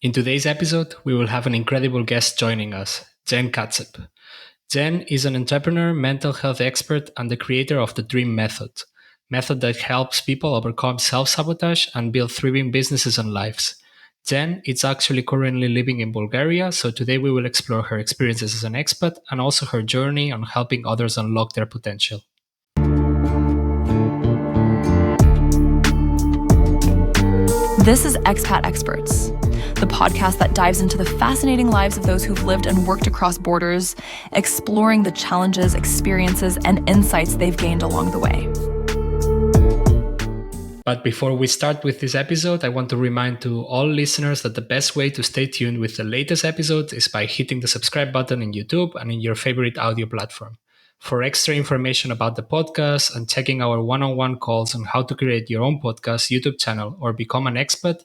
In today's episode, we will have an incredible guest joining us, Jen Katsev. Jen is an entrepreneur, mental health expert, and the creator of the D.R.E.A.M method that helps people overcome self-sabotage and build thriving businesses and lives. Jen is actually currently living in Bulgaria, so today we will explore her experiences as an expat and also her journey on helping others unlock their potential. This is Expat Experts, the podcast that dives into the fascinating lives of those who've lived and worked across borders, exploring the challenges, experiences, and insights they've gained along the way. But before we start with this episode, I want to remind to all listeners that the best way to stay tuned with the latest episodes is by hitting the subscribe button in YouTube and in your favorite audio platform. For extra information about the podcast and checking our one-on-one calls on how to create your own podcast, YouTube channel, or become an expat,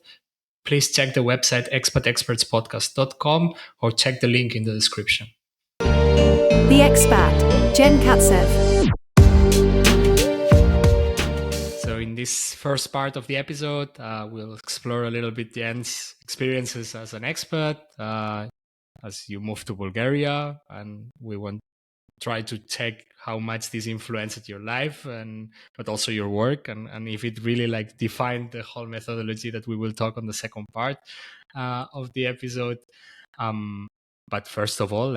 please check the website expatexpertspodcast.com or check the link in the description. The Expat, Jen Katsev. So in this first part of the episode, we'll explore a little bit Jen's experiences as an expat, as you moved to Bulgaria, and we want to try to check how much this influenced your life but also your work, and if it really defined the whole methodology that we will talk on the second part of the episode. But first of all,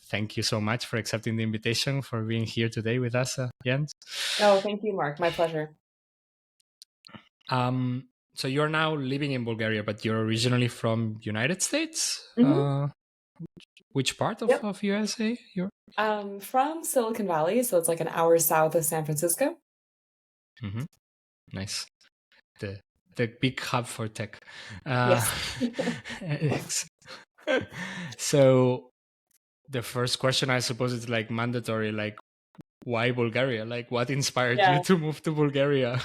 thank you so much for accepting the invitation, for being here today with us, Jens. Oh, thank you, Mark. My pleasure. So you're now living in Bulgaria, but you're originally from United States? Mm-hmm. Which part of USA you're? From Silicon Valley, so it's like an hour south of San Francisco. Mm-hmm. Nice. The big hub for tech. Yes. So the first question, I suppose, is mandatory. Why Bulgaria? What inspired you to move to Bulgaria?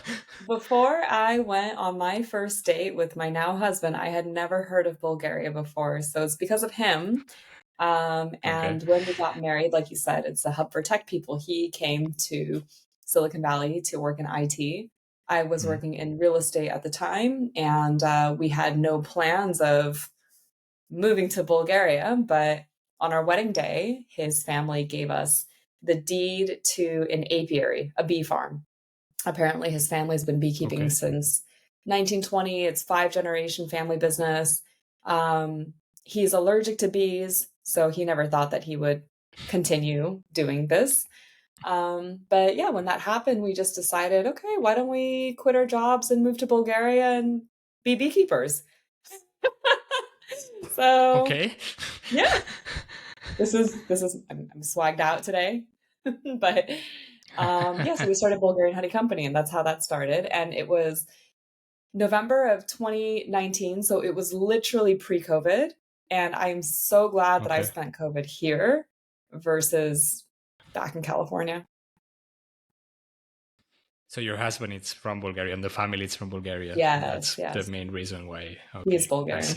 Before I went on my first date with my now husband, I had never heard of Bulgaria before. So it's because of him. And when we got married, like you said, it's a hub for tech people. He came to Silicon Valley to work in IT. I was working in real estate at the time, and we had no plans of moving to Bulgaria. But on our wedding day, his family gave us the deed to an apiary, a bee farm. Apparently, his family's been beekeeping since 1920. It's 5-generation family business. He's allergic to bees, so he never thought that he would continue doing this. But yeah, when that happened, we just decided, okay, why don't we quit our jobs and move to Bulgaria and be beekeepers? So yeah, this is I'm swagged out today, but so we started Bulgarian Honey Company, and that's how that started. And it was November of 2019, so it was literally pre-COVID. And I'm so glad that I spent COVID here versus back in California. So your husband is from Bulgaria and the family is from Bulgaria. Yes, that's the main reason why. He's Bulgarian.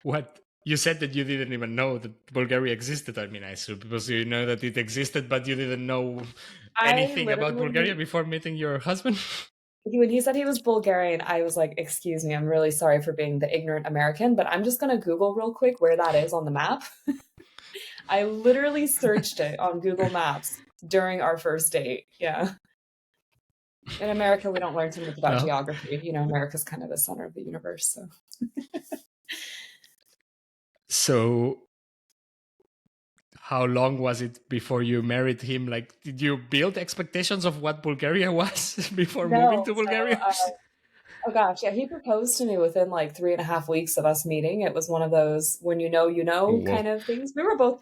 What? You said that you didn't even know that Bulgaria existed. I mean, I suppose you know that it existed, but you didn't know anything about Bulgaria before meeting your husband? When he said he was Bulgarian, I was like, excuse me, I'm really sorry for being the ignorant American, but I'm just going to Google real quick where that is on the map. I literally searched it on Google Maps during our first date. Yeah. In America, we don't learn too much about geography. You know, America's kind of the center of the universe. So how long was it before you married him? Did you build expectations of what Bulgaria was before moving to Bulgaria? Oh gosh, yeah, he proposed to me within 3.5 weeks of us meeting. It was one of those when you know kind of things. We were both,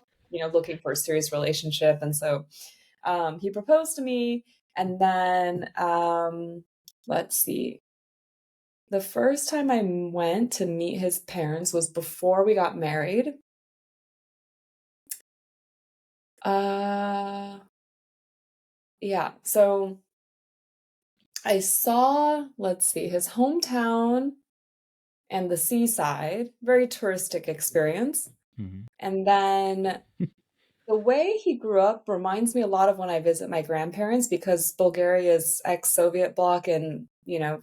looking for a serious relationship. And so he proposed to me. And then, let's see. The first time I went to meet his parents was before we got married. So I saw, his hometown and the seaside, very touristic experience. Mm-hmm. And then the way he grew up reminds me a lot of when I visit my grandparents, because Bulgaria is ex-Soviet bloc and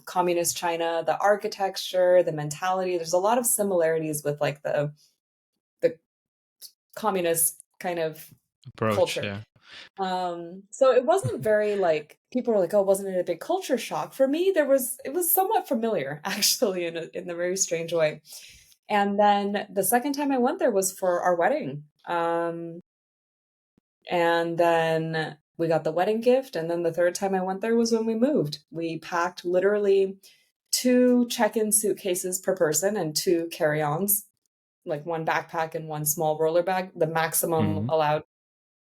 communist China, the architecture, the mentality. There's a lot of similarities with like the communist kind of approach. Culture. Yeah. So it wasn't very like, people were like, oh, wasn't it a big culture shock? For me, it was somewhat familiar, actually, in a very strange way. And then the second time I went there was for our wedding. And then we got the wedding gift. And then the third time I went there was when we moved. We packed literally 2 check-in suitcases per person and 2 carry-ons, like 1 backpack and 1 small roller bag, the maximum allowed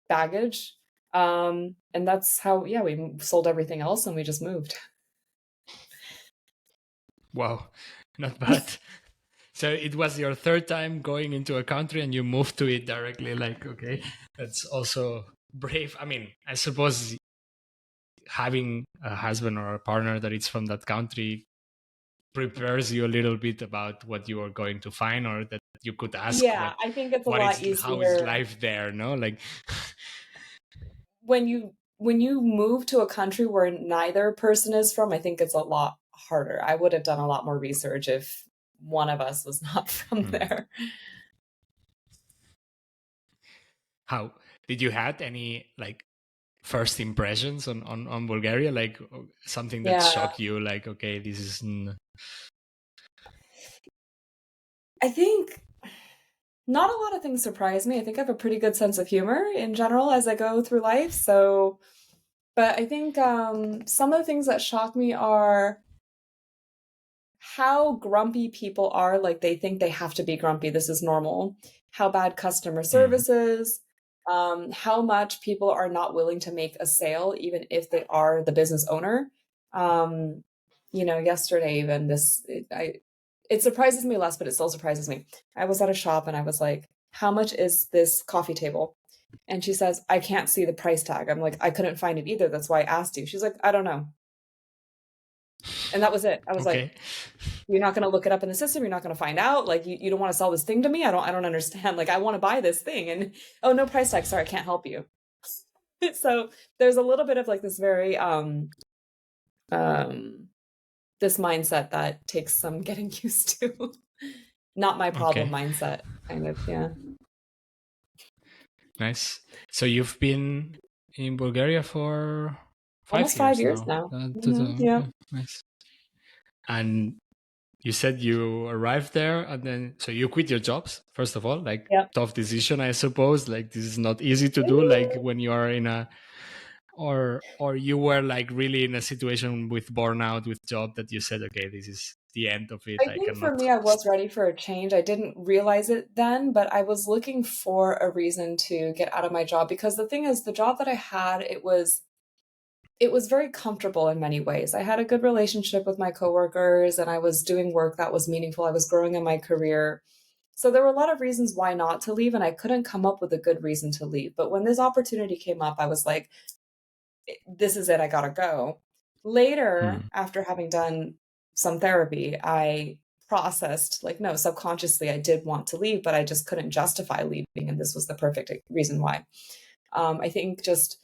baggage. And that's how, we sold everything else and we just moved. Wow, not bad. So it was your third time going into a country and you moved to it directly. Like, okay, that's also brave. I mean, I suppose having a husband or a partner that is from that country prepares you a little bit about what you are going to find, or that you could ask. Yeah, I think it's a lot easier. How is life there? No, like when you move to a country where neither person is from, I think it's a lot harder. I would have done a lot more research if one of us was not from there. How did you had any like first impressions on Bulgaria, like something that shocked you, like, okay, this is I think not a lot of things surprise me. I think I have a pretty good sense of humor in general as I go through life. So, but I think some of the things that shock me are how grumpy people are. Like they think they have to be grumpy. This is normal. How bad customer service is. How much people are not willing to make a sale, even if they are the business owner. Yesterday even it surprises me less, but it still surprises me. I was at a shop and I was like, how much is this coffee table? And she says, I can't see the price tag. I'm like, I couldn't find it either. That's why I asked you. She's like, I don't know. And that was it. I was like, you're not going to look it up in the system. You're not going to find out. Like, you don't want to sell this thing to me. I don't understand. Like, I want to buy this thing. And, oh, no price tag. Sorry, I can't help you. So there's a little bit of like this very, this mindset that takes some getting used to. Not my problem mindset, kind of. Yeah. Nice. So you've been in Bulgaria for almost 5 years now. Yeah. Nice. And you said you arrived there and then, so you quit your jobs, first of all, like tough decision, I suppose. Like this is not easy to do, like when you are in a, or you were like really in a situation with burnout with job that you said, okay, this is the end of it. I think for me, I was ready for a change. I didn't realize it then, but I was looking for a reason to get out of my job, because the thing is, the job that I had, it was very comfortable in many ways. I had a good relationship with my coworkers and I was doing work that was meaningful. I was growing in my career. So there were a lot of reasons why not to leave, and I couldn't come up with a good reason to leave. But when this opportunity came up, I was like, this is it, I gotta go. Later, after having done some therapy, I processed like, no, subconsciously I did want to leave, but I just couldn't justify leaving. And this was the perfect reason why. I think just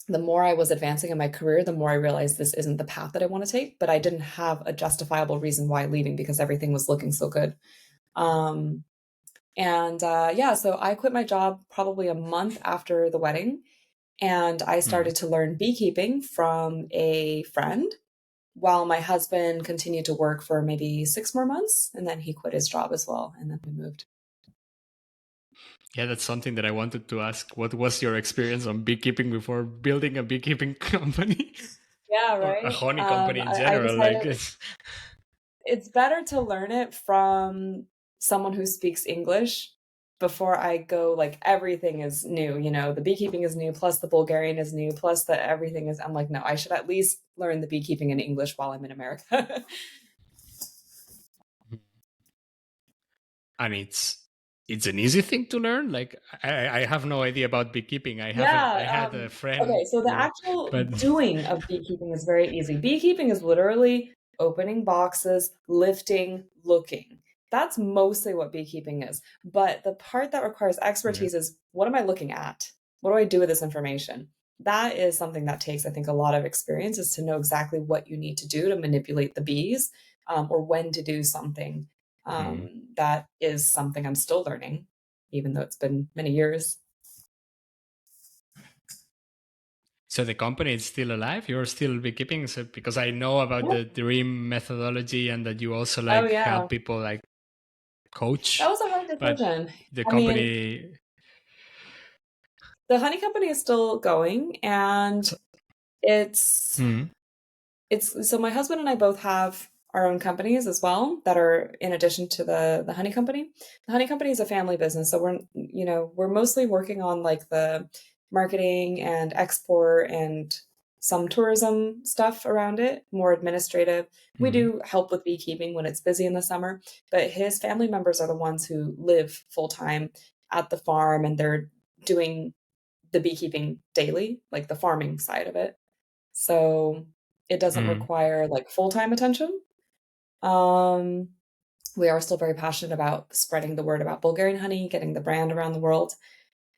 the more I was advancing in my career, the more I realized this isn't the path that I want to take, but I didn't have a justifiable reason why leaving because everything was looking so good. So I quit my job probably a month after the wedding, and I started to learn beekeeping from a friend while my husband continued to work for maybe 6 more months, and then he quit his job as well, and then we moved. Yeah, that's something that I wanted to ask. What was your experience on beekeeping before building a beekeeping company? Yeah, right. Or a honey company in general. It's better to learn it from someone who speaks English before I go. Like, everything is new, the beekeeping is new, plus the Bulgarian is new, plus the everything is, I'm like, no, I should at least learn the beekeeping in English while I'm in America. And it's an easy thing to learn. Like, I have no idea about beekeeping. I had a friend. Okay, so the actual doing of beekeeping is very easy. Beekeeping is literally opening boxes, lifting, looking. That's mostly what beekeeping is. But the part that requires expertise is, what am I looking at? What do I do with this information? that is something that takes, I think, a lot of experience, is to know exactly what you need to do to manipulate the bees, or when to do something. That is something I'm still learning, even though it's been many years. So the company is still alive? You're still beekeeping? So, because I know about the D.R.E.A.M methodology, and that you also Oh like yeah, help people like coach, that was a hard but decision. the I mean, company. the honey company is still going, and So, it's so my husband and I both have our own companies as well that are in addition to the honey company. The honey company is a family business, so we're mostly working on like the marketing and export and some tourism stuff around it, more administrative. We do help with beekeeping when it's busy in the summer, but his family members are the ones who live full time at the farm, and they're doing the beekeeping daily, like the farming side of it. So it doesn't require like full-time attention. Um, we are still very passionate about spreading the word about Bulgarian honey, getting the brand around the world.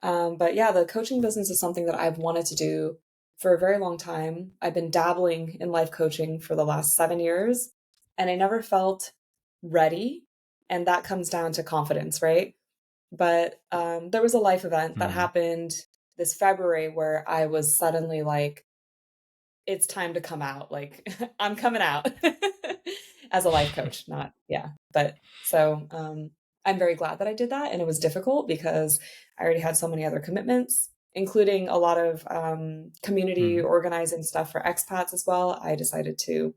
But yeah, the coaching business is something that I've wanted to do for a very long time. I've been dabbling in life coaching for the last 7 years, and I never felt ready. And that comes down to confidence, right? But there was a life event that happened this February where I was suddenly like, it's time to come out. Like, I'm coming out as a life coach, not, yeah. But so I'm very glad that I did that. And it was difficult because I already had so many other commitments, including a lot of community organizing stuff for expats as well. I decided to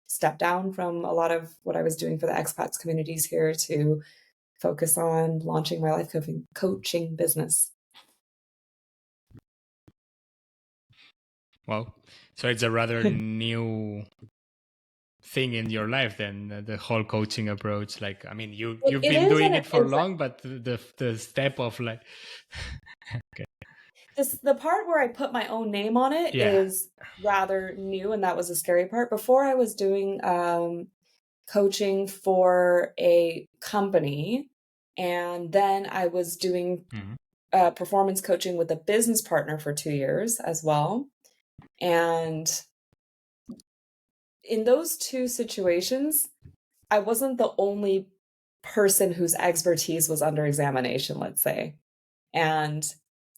step down from a lot of what I was doing for the expats communities here to focus on launching my life coaching business. Well, so it's a rather new thing in your life then, the whole coaching approach. Like, I mean, you've been doing it for long, but the step of like okay. The part where I put my own name on it is rather new, and that was the scary part. Before, I was doing coaching for a company, and then I was doing performance coaching with a business partner for 2 years as well. And in those two situations, I wasn't the only person whose expertise was under examination, let's say. And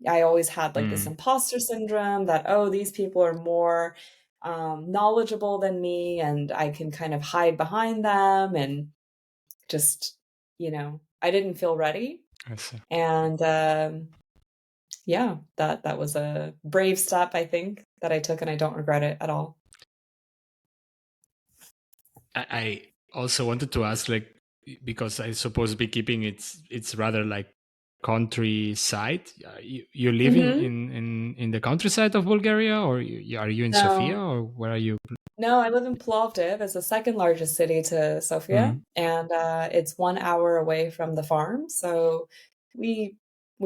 I always had like this imposter syndrome that, oh, these people are more knowledgeable than me, and I can kind of hide behind them, and just, I didn't feel ready. I see. And yeah, that was a brave step, I think, that I took, and I don't regret it at all. I also wanted to ask, like, because I suppose beekeeping it's rather like countryside. You live in the countryside of Bulgaria, or are you in Sofia, or where are you? No, I live in Plovdiv. It's the second largest city to Sofia, and it's 1 hour away from the farm. So we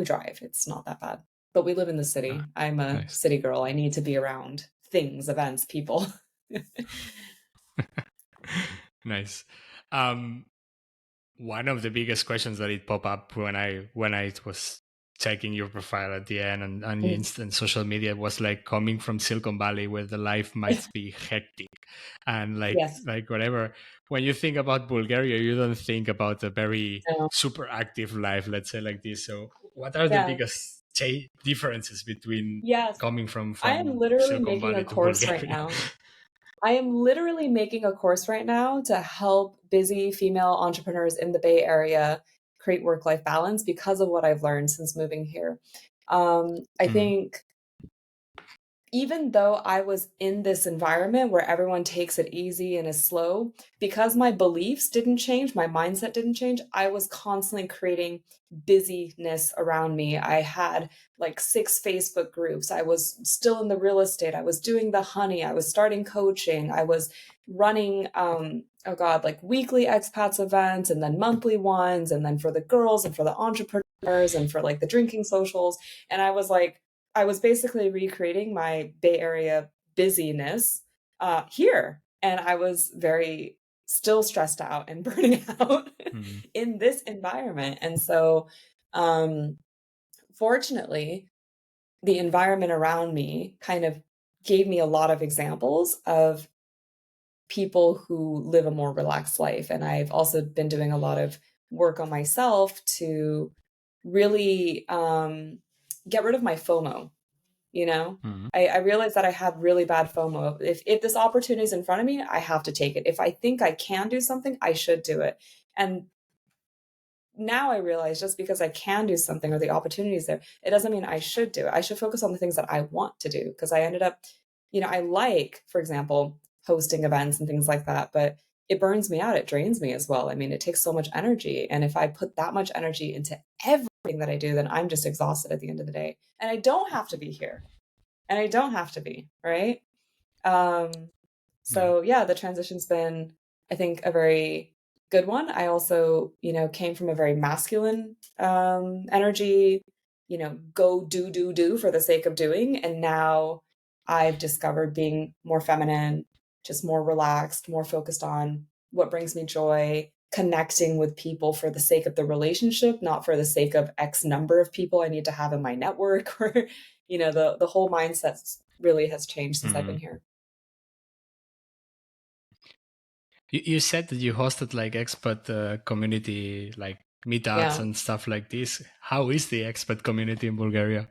drive. It's not that bad, but we live in the city. I'm a city girl. I need to be around things, events, people. Nice. One of the biggest questions that it popped up when I was checking your profile at the end and instant social media was like, coming from Silicon Valley, where the life might be hectic and like whatever. When you think about Bulgaria, you don't think about a very super active life, let's say, like this. So what are the biggest differences between coming from I am literally Silicon making Valley a to course Bulgaria? right now. I am literally making a course right now to help busy female entrepreneurs in the Bay Area create work-life balance because of what I've learned since moving here. I think even though I was in this environment where everyone takes it easy and is slow, because my beliefs didn't change, my mindset didn't change, I was constantly creating busyness around me. I had like 6 Facebook groups. I was still in the real estate. I was doing the honey. I was starting coaching. I was running, like weekly expats events, and then monthly ones, and then for the girls and for the entrepreneurs and for like the drinking socials. And I was basically recreating my Bay Area busyness here. And I was very still stressed out and burning out in this environment. And so, fortunately, the environment around me kind of gave me a lot of examples of people who live a more relaxed life. And I've also been doing a lot of work on myself to really get rid of my FOMO. I realized that I had really bad FOMO. If this opportunity is in front of me, I have to take it. If I think I can do something, I should do it. And now I realize just because I can do something or the opportunity is there, it doesn't mean I should do it. I should focus on the things that I want to do, because I ended up, I like, for example, hosting events and things like that, but it burns me out. It drains me as well. I mean, it takes so much energy. And if I put that much energy into everything that I do, then I'm just exhausted at the end of the day. And I don't have to be here. And I don't have to be, right? So yeah, the transition's been, I think, a very good one. I also, came from a very masculine energy, go do for the sake of doing. And now I've discovered being more feminine, just more relaxed, more focused on what brings me joy, connecting with people for the sake of the relationship, not for the sake of X number of people I need to have in my network, or, the whole mindset really has changed since I've been here. You said that you hosted like expat community, like meetups and stuff like this. How is the expat community in Bulgaria?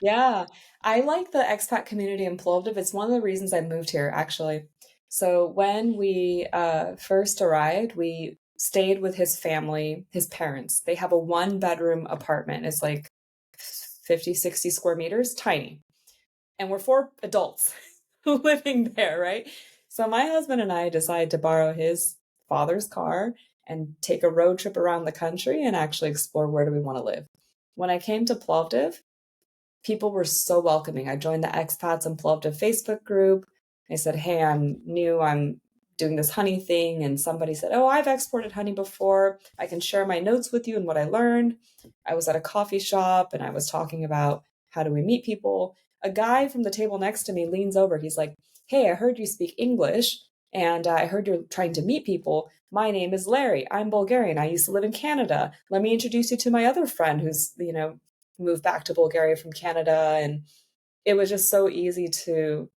Yeah, I like the expat community in Plovdiv. It's one of the reasons I moved here, actually. So when we first arrived, we stayed with his family, his parents. They have a 1-bedroom apartment. It's like 50, 60 square meters, tiny. And we're 4 adults living there, right? So my husband and I decided to borrow his father's car and take a road trip around the country and actually explore where do we want to live. When I came to Plovdiv, people were so welcoming. I joined the Expats in Plovdiv Facebook group. I said, hey, I'm new. I'm doing this honey thing. And somebody said, oh, I've exported honey before. I can share my notes with you and what I learned. I was at a coffee shop and I was talking about how do we meet people. A guy from the table next to me leans over. He's like, hey, I heard you speak English and I heard you're trying to meet people. My name is Larry. I'm Bulgarian. I used to live in Canada. Let me introduce you to my other friend who's, moved back to Bulgaria from Canada. And it was just so easy to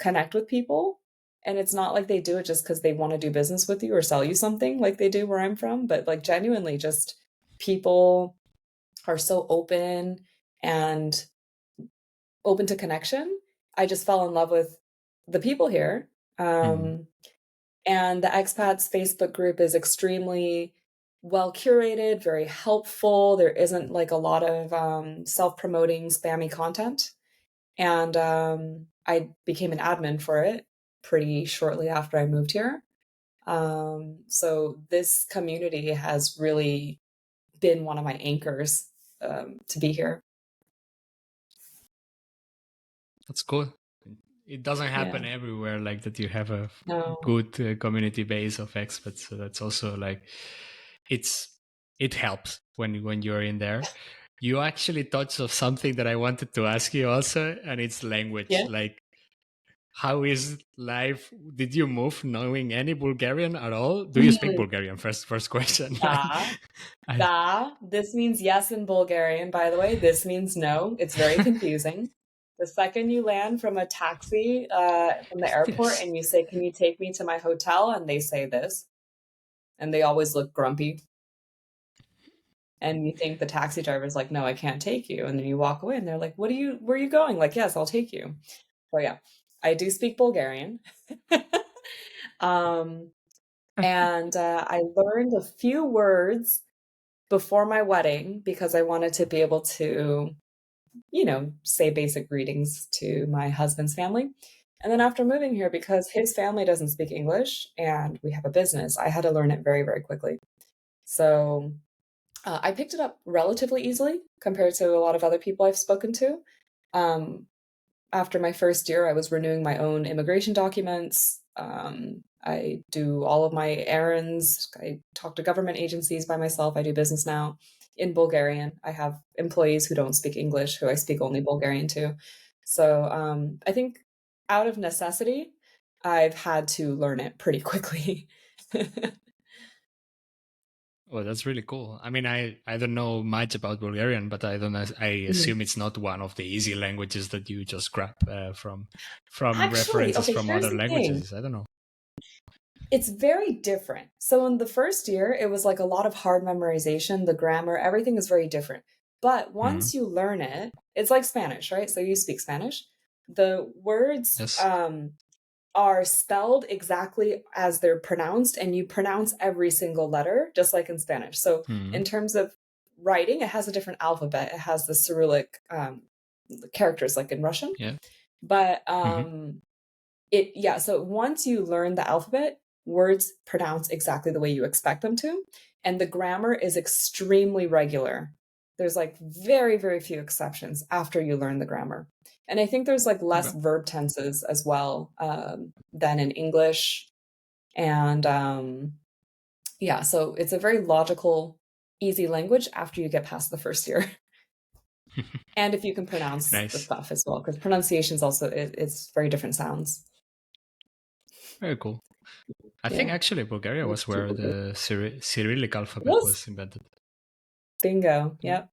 connect with people. And it's not like they do it just because they want to do business with you or sell you something like they do where I'm from, but like genuinely just people are so open and open to connection. I just fell in love with the people here. And the expats Facebook group is extremely well curated, very helpful. There isn't like a lot of self-promoting spammy content. And I became an admin for it pretty shortly after I moved here. So this community has really been one of my anchors to be here. That's cool. It doesn't happen everywhere like that. You have a good community base of expats. So that's also like it helps when you're in there. You actually touched on something that I wanted to ask you also, and it's language. Yeah. Like, how is life? Did you move knowing any Bulgarian at all? Do you speak Bulgarian? First question. Da. This means yes in Bulgarian, by the way. This means no. It's very confusing. The second you land from a taxi from the airport and you say, can you take me to my hotel? And they say this. And they always look grumpy. And you think the taxi driver's like, no, I can't take you. And then you walk away and they're like, where are you going? Like, yes, I'll take you. So yeah, I do speak Bulgarian. And I learned a few words before my wedding because I wanted to be able to, say basic greetings to my husband's family. And then after moving here, because his family doesn't speak English and we have a business, I had to learn it very, very quickly. So I picked it up relatively easily compared to a lot of other people I've spoken to. After my first year, I was renewing my own immigration documents. I do all of my errands. I talk to government agencies by myself. I do business now in Bulgarian. I have employees who don't speak English, who I speak only Bulgarian to. So I think out of necessity, I've had to learn it pretty quickly. Well, that's really cool. I mean, I don't know much about Bulgarian, but I assume it's not one of the easy languages that you just grab from Actually, references okay, from here's other the thing. languages. I don't know. It's very different. So in the first year, it was like a lot of hard memorization, the grammar, everything is very different. But Mhm. once you learn it, it's like Spanish, right? So you speak Spanish. The words Yes. are spelled exactly as they're pronounced, and you pronounce every single letter, just like in Spanish. So in Mhm. terms of writing, it has a different alphabet. It has the Cyrillic characters like in Russian. Yeah. But Mhm. so once you learn the alphabet, words pronounce exactly the way you expect them to, and the grammar is extremely regular. There's like very, very few exceptions after you learn the grammar. And I think there's like less Okay. verb tenses as well than in English. And so it's a very logical, easy language after you get past the first year. And if you can pronounce the Nice. stuff as well, because pronunciations also, it's very different sounds. Very cool. I think Yeah. actually Bulgaria was where the Cyrillic alphabet Yes. was invented. Bingo. Yeah. Yep.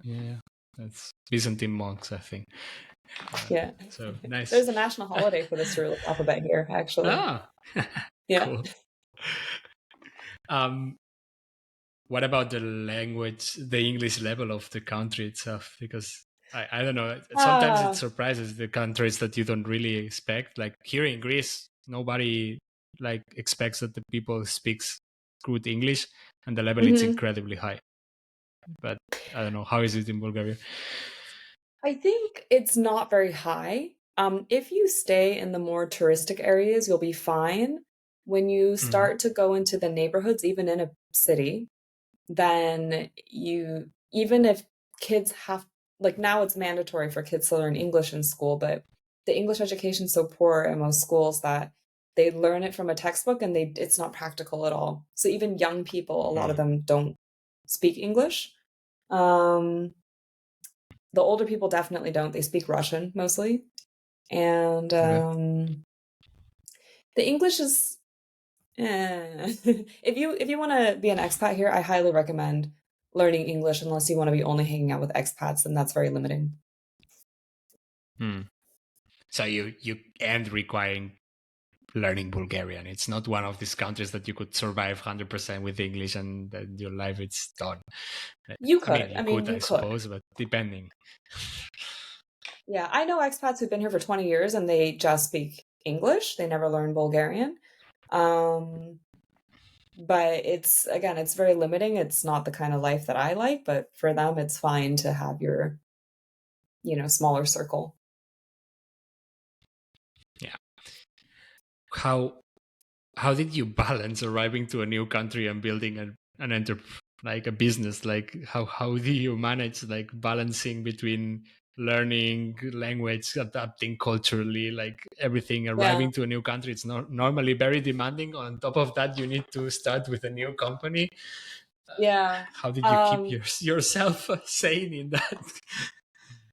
Yeah. That's Byzantine monks, I think. Yeah. So nice. There's a national holiday for the Cyrillic alphabet here, actually. Ah, Yeah. cool. Um, what about the language, the English level of the country itself? Because I don't know. Sometimes it Ah, surprises the countries that you don't really expect. Like here in Greece, nobody like expects that the people speaks good English, and the level is mhm. incredibly high. But I don't know, how is it in Bulgaria? I think it's not very high. If you stay in the more touristic areas, you'll be fine. When you Mhm. start to go into the neighborhoods, even in a city, then even if kids have, like now it's mandatory for kids to learn English in school, but the English education is so poor in most schools that they learn it from a textbook and it's not practical at all. So even young people, a lot of Mm. them don't speak English. Um, the older people definitely don't. They speak Russian mostly. And Okay. the English is if you want to be an expat here, I highly recommend learning English unless you want to be only hanging out with expats, and that's very limiting. Hmm. So you end requiring learning Bulgarian. It's not one of these countries that you could survive 100% with English and then your life is done. You I mean, could. I you mean, could, you I could. suppose, but depending. Yeah, I know expats who've been here for 20 years and they just speak English. They never learn Bulgarian. Um, but it's very limiting. It's not the kind of life that I like, but for them, it's fine to have your, smaller circle. Yeah. How how did you balance arriving to a new country and building an like a business? Like how do you manage like balancing between learning language, adapting culturally, like everything, Yeah. arriving to a new country? It's not normally very demanding. On top of that, you need to start with a new company. Yeah. How did you keep Um, yourself sane in that?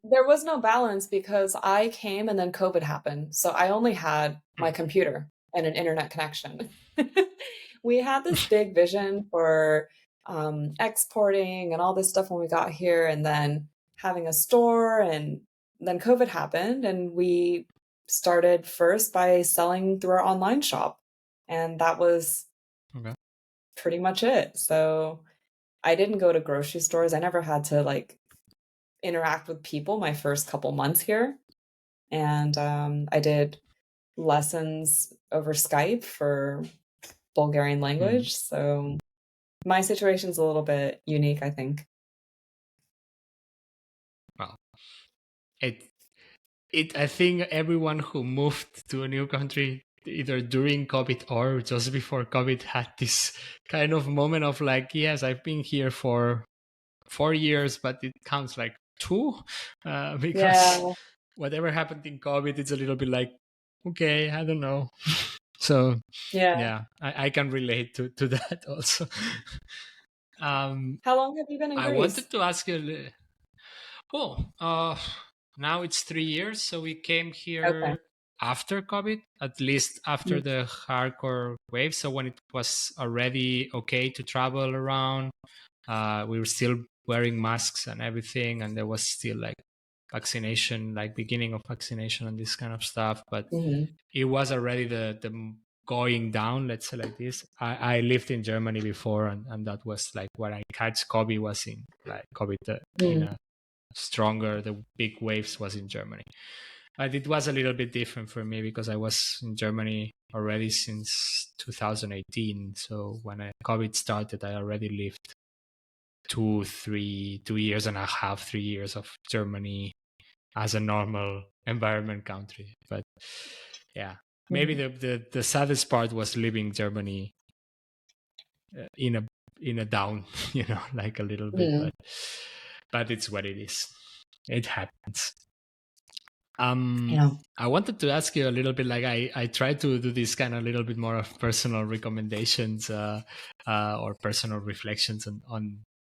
There was no balance because I came and then COVID happened. So I only had my computer and an internet connection. We had this big vision for exporting and all this stuff when we got here, and then having a store. And then COVID happened, and we started first by selling through our online shop. And that was Okay. pretty much it. So I didn't go to grocery stores. I never had to like interact with people my first couple months here. And I did lessons over Skype for Bulgarian Mm. language. So my situation's a little bit unique, I think. Well, it I think everyone who moved to a new country either during COVID or just before COVID had this kind of moment of like, yes, I've been here for 4 years, but it counts like two, because Yeah, whatever happened in COVID, it's a little bit like, okay, I don't know. So yeah. yeah, I can relate to that also. um, How long have you been in I Greece? wanted to ask you, oh, now it's 3 years. So we came Okay. here after COVID, at least after the hardcore wave. So when it was already okay to travel around, we were still wearing masks and everything, and there was still like vaccination, like beginning of vaccination and this kind of stuff. But it was already the going down, let's say like this. I lived in Germany before, and that was like when I catch COVID was in like COVID in a stronger, the big waves was in Germany. But it was a little bit different for me because I was in Germany already since 2018. So when COVID started, I already lived 2 years and a half, 3 years of Germany as a normal environment country. But yeah, maybe the saddest part was leaving Germany in a down, like a little bit, but it's what it is. It happens. I wanted to ask you a little bit, like I try to do this kind of little bit more of personal recommendations or personal reflections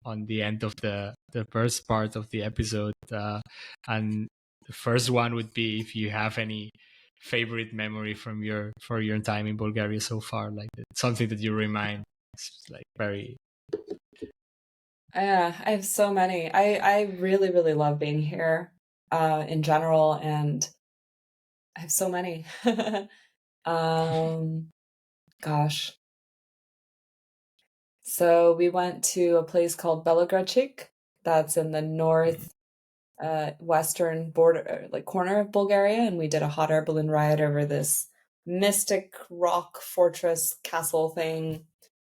on the end of the first part of the episode. And the first one would be if you have any favorite memory from your time in Bulgaria so far, like something that you remind. It's like very. Yeah, I have so many. I really, really love being here in general, and I have so many. Gosh. So we went to a place called Belogradchik that's in the north western border, like corner of Bulgaria, and we did a hot air balloon ride over this mystic rock fortress castle thing,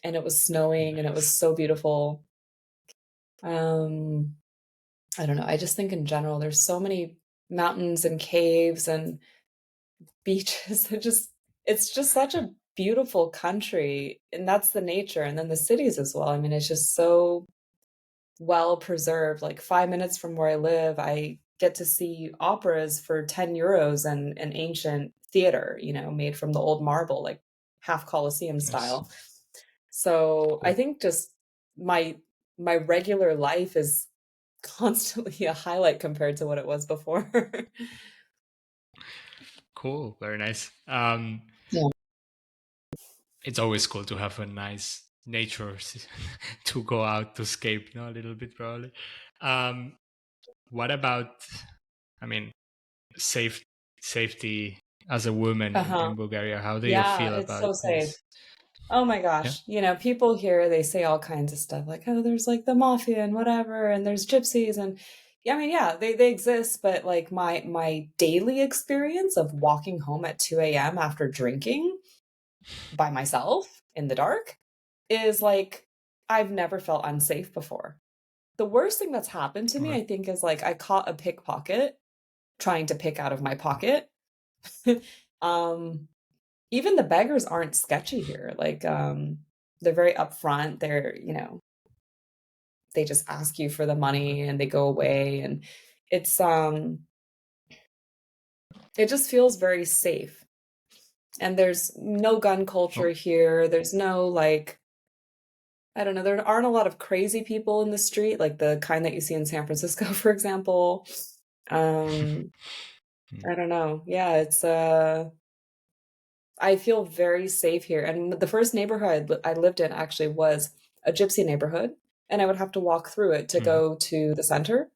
and it was snowing and it was so beautiful. I don't know. I just think in general, there's so many mountains and caves and beaches. It's just such a beautiful country, and that's the nature. And then the cities as well. I mean, it's just so well preserved. Like 5 minutes from where I live, I get to see operas for 10 euros and an ancient theater, made from the old marble, like half Colosseum style. So I think just my regular life is constantly a highlight compared to what it was before. Cool, very nice. It's always cool to have a nice nature to go out to escape, a little bit probably. What about, I mean, safety as a woman in Bulgaria? How do you feel it's about so safe. this? Oh my gosh. People here, they say all kinds of stuff like, oh, there's like the mafia and whatever, and there's gypsies. And they exist. But like my daily experience of walking home at 2 a.m. after drinking by myself in the dark is like, I've never felt unsafe before. The worst thing that's happened to me, I think, is like I caught a pickpocket trying to pick out of my pocket. Even the beggars aren't sketchy here. Like, they're very upfront. They're, they just ask you for the money and they go away. And it's, it just feels very safe. And there's no gun culture here. There's no, like, I don't know, there aren't a lot of crazy people in the street, like the kind that you see in San Francisco, for example. I don't know. Yeah, it's, I feel very safe here. And the first neighborhood I lived in actually was a gypsy neighborhood, and I would have to walk through it to go to the center.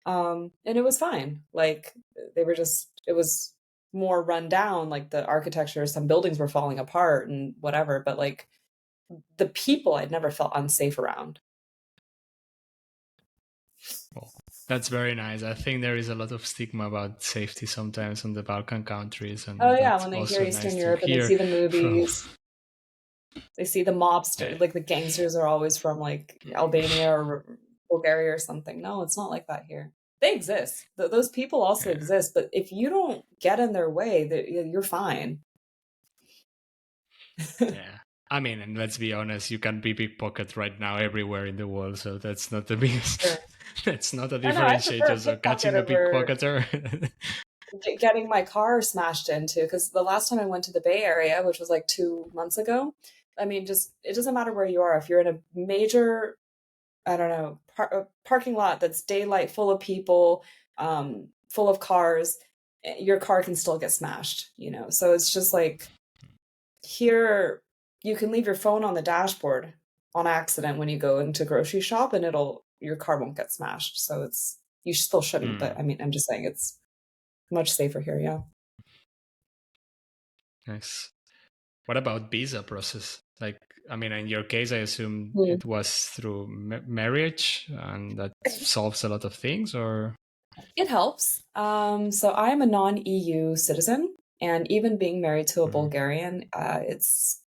And it was fine. Like it was more run down, like the architecture, some buildings were falling apart and whatever, but like the people I'd never felt unsafe around. Well, that's very nice. I think there is a lot of stigma about safety sometimes in the Balkan countries. And when they hear Eastern Europe and they see the movies, they see the mobsters, like the gangsters are always from like Albania or Bulgaria or something. No, it's not like that here. They exist. Those people also exist, but if you don't get in their way, you're fine. Yeah. I mean, and let's be honest, you can be pickpocket right now everywhere in the world, so that's not the biggest. Sure. That's not a differentiator. So catching a pickpocketer, getting my car smashed into, because the last time I went to the Bay Area, which was like 2 months ago, I mean, just it doesn't matter where you are. If you're in a major, I don't know, parking lot that's daylight, full of people, full of cars, your car can still get smashed, So it's just like here, you can leave your phone on the dashboard on accident when you go into grocery shop and your car won't get smashed. So you still shouldn't, but I mean, I'm just saying it's much safer here. Yeah. Nice. What about visa process? Like, I mean, in your case, I assume it was through marriage, and that solves a lot of things, or? It helps. So I am a non-EU citizen, and even being married to a Bulgarian, it's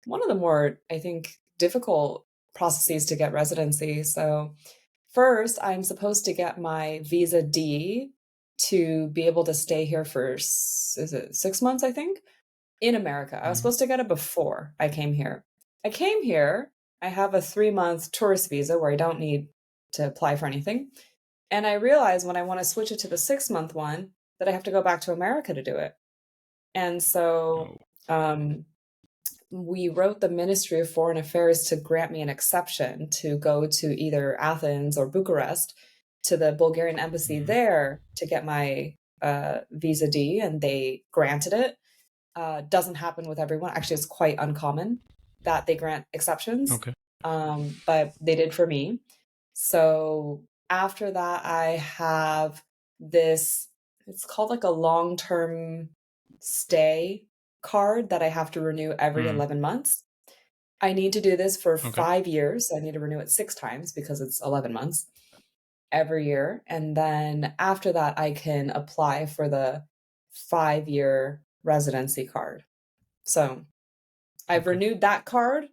one of the more, I think, difficult processes to get residency. So first, I'm supposed to get my visa D to be able to stay here for, is it 6 months, I think, in America. I was supposed to get it before I came here. I came here, I have a 3-month tourist visa where I don't need to apply for anything. And I realized when I want to switch it to the 6-month one that I have to go back to America to do it. And so we wrote the Ministry of Foreign Affairs to grant me an exception to go to either Athens or Bucharest to the Bulgarian embassy there to get my visa D, and they granted it. Doesn't happen with everyone. Actually, it's quite uncommon that they grant exceptions. Okay. But they did for me. So after that, I have this, it's called like a long-term stay card that I have to renew every 11 months. I need to do this for 5 years. I need to renew it 6 times because it's 11 months every year. And then after that, I can apply for the 5-year residency card. So I've renewed that card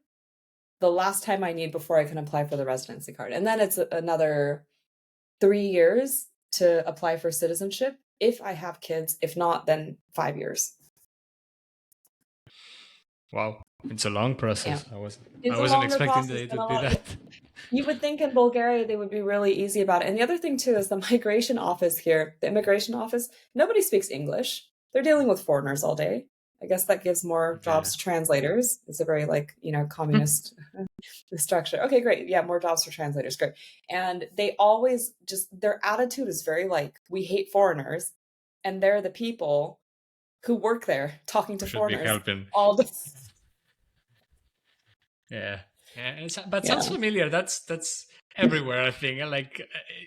the last time I need before I can apply for the residency card. And then it's another 3 years to apply for citizenship if I have kids. If not, then 5 years. Wow, it's a long process. Yeah. I wasn't expecting it to be that. You would think in Bulgaria they would be really easy about it. And the other thing too is the migration office here, the immigration office, nobody speaks English. They're dealing with foreigners all day. I guess that gives more jobs to translators. It's a very communist structure. Okay, great. Yeah, more jobs for translators. Great. And they always their attitude is very we hate foreigners, and they're the people who work there talking to foreigners all day. Yeah. But sounds familiar. That's everywhere, I think.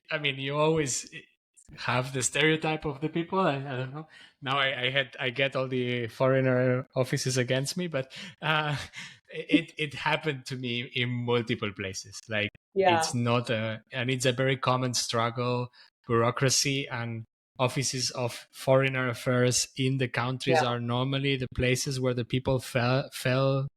I mean, you always have the stereotype of the people. I don't know. Now I get all the foreigner offices against me, but it happened to me in multiple places. It's not and it's a very common struggle. Bureaucracy and offices of foreigner affairs in the countries are normally the places where the people feel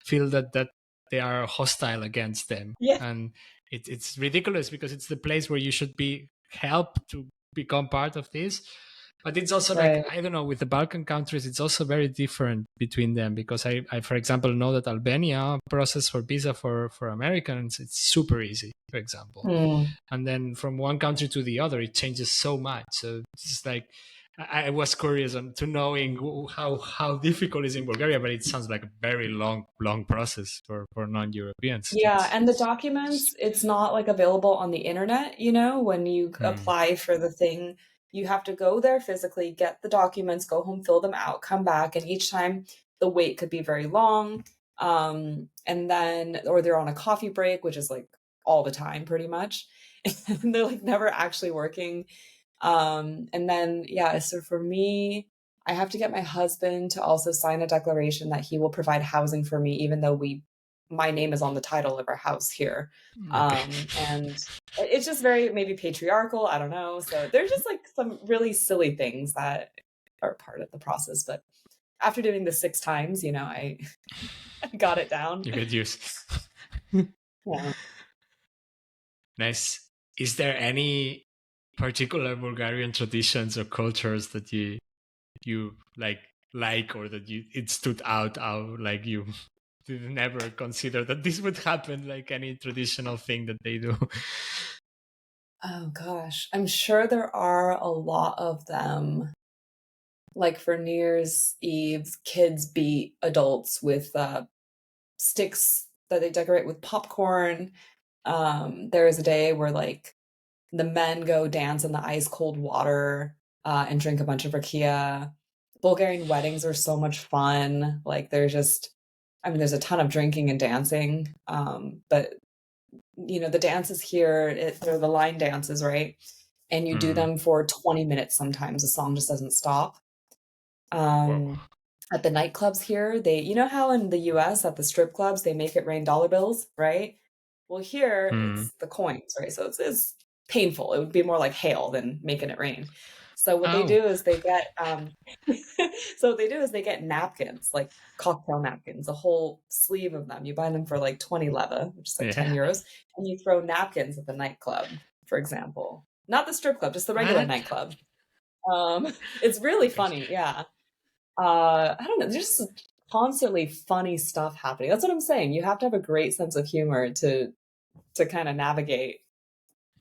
that they are hostile against them. And it's ridiculous because it's the place where you should be helped to become part of this. But it's also I don't know, with the Balkan countries, it's also very different between them, because I for example, know that Albania process for visa for Americans, it's super easy, for example. And then from one country to the other, it changes so much. So it's I was curious to knowing how difficult it is in Bulgaria, but it sounds like a very long process for non-Europeans. Yeah, and the documents, it's not available on the internet, when you apply for the thing, you have to go there physically, get the documents, go home, fill them out, come back, and each time the wait could be very long. And then, or they're on a coffee break, which is all the time pretty much. And they're never actually working. And then, so for me, I have to get my husband to also sign a declaration that he will provide housing for me, even though my name is on the title of our house here. And it's just very maybe patriarchal. I don't know. So there's just some really silly things that are part of the process. But after doing this 6 times, I got it down. You get used. Yeah. Nice. Is there any particular Bulgarian traditions or cultures that you like or that it stood out you did never consider that this would happen, any traditional thing that they do? Oh gosh, I'm sure there are a lot of them. For New Year's Eve, kids beat adults with sticks that they decorate with popcorn. There is a day where the men go dance in the ice cold water. and drink a bunch of rakia. Bulgarian weddings are so much fun. Like there's a ton of drinking and dancing. But the dances here, they're the line dances, right? And you do them for 20 minutes sometimes. The song just doesn't stop. At the nightclubs here, you know how in the US at the strip clubs, they make it rain dollar bills, right? Well, here it's the coins, right? So it's painful. It would be more like hail than making it rain. So what they do is they get napkins, like cocktail napkins, a whole sleeve of them. You buy them for like 20 leva, which is like 10 euros, and you throw napkins at the nightclub, for example. Not the strip club, just the regular nightclub. It's really funny, yeah. I don't know, there's just constantly funny stuff happening. That's what I'm saying. You have to have a great sense of humor to kind of navigate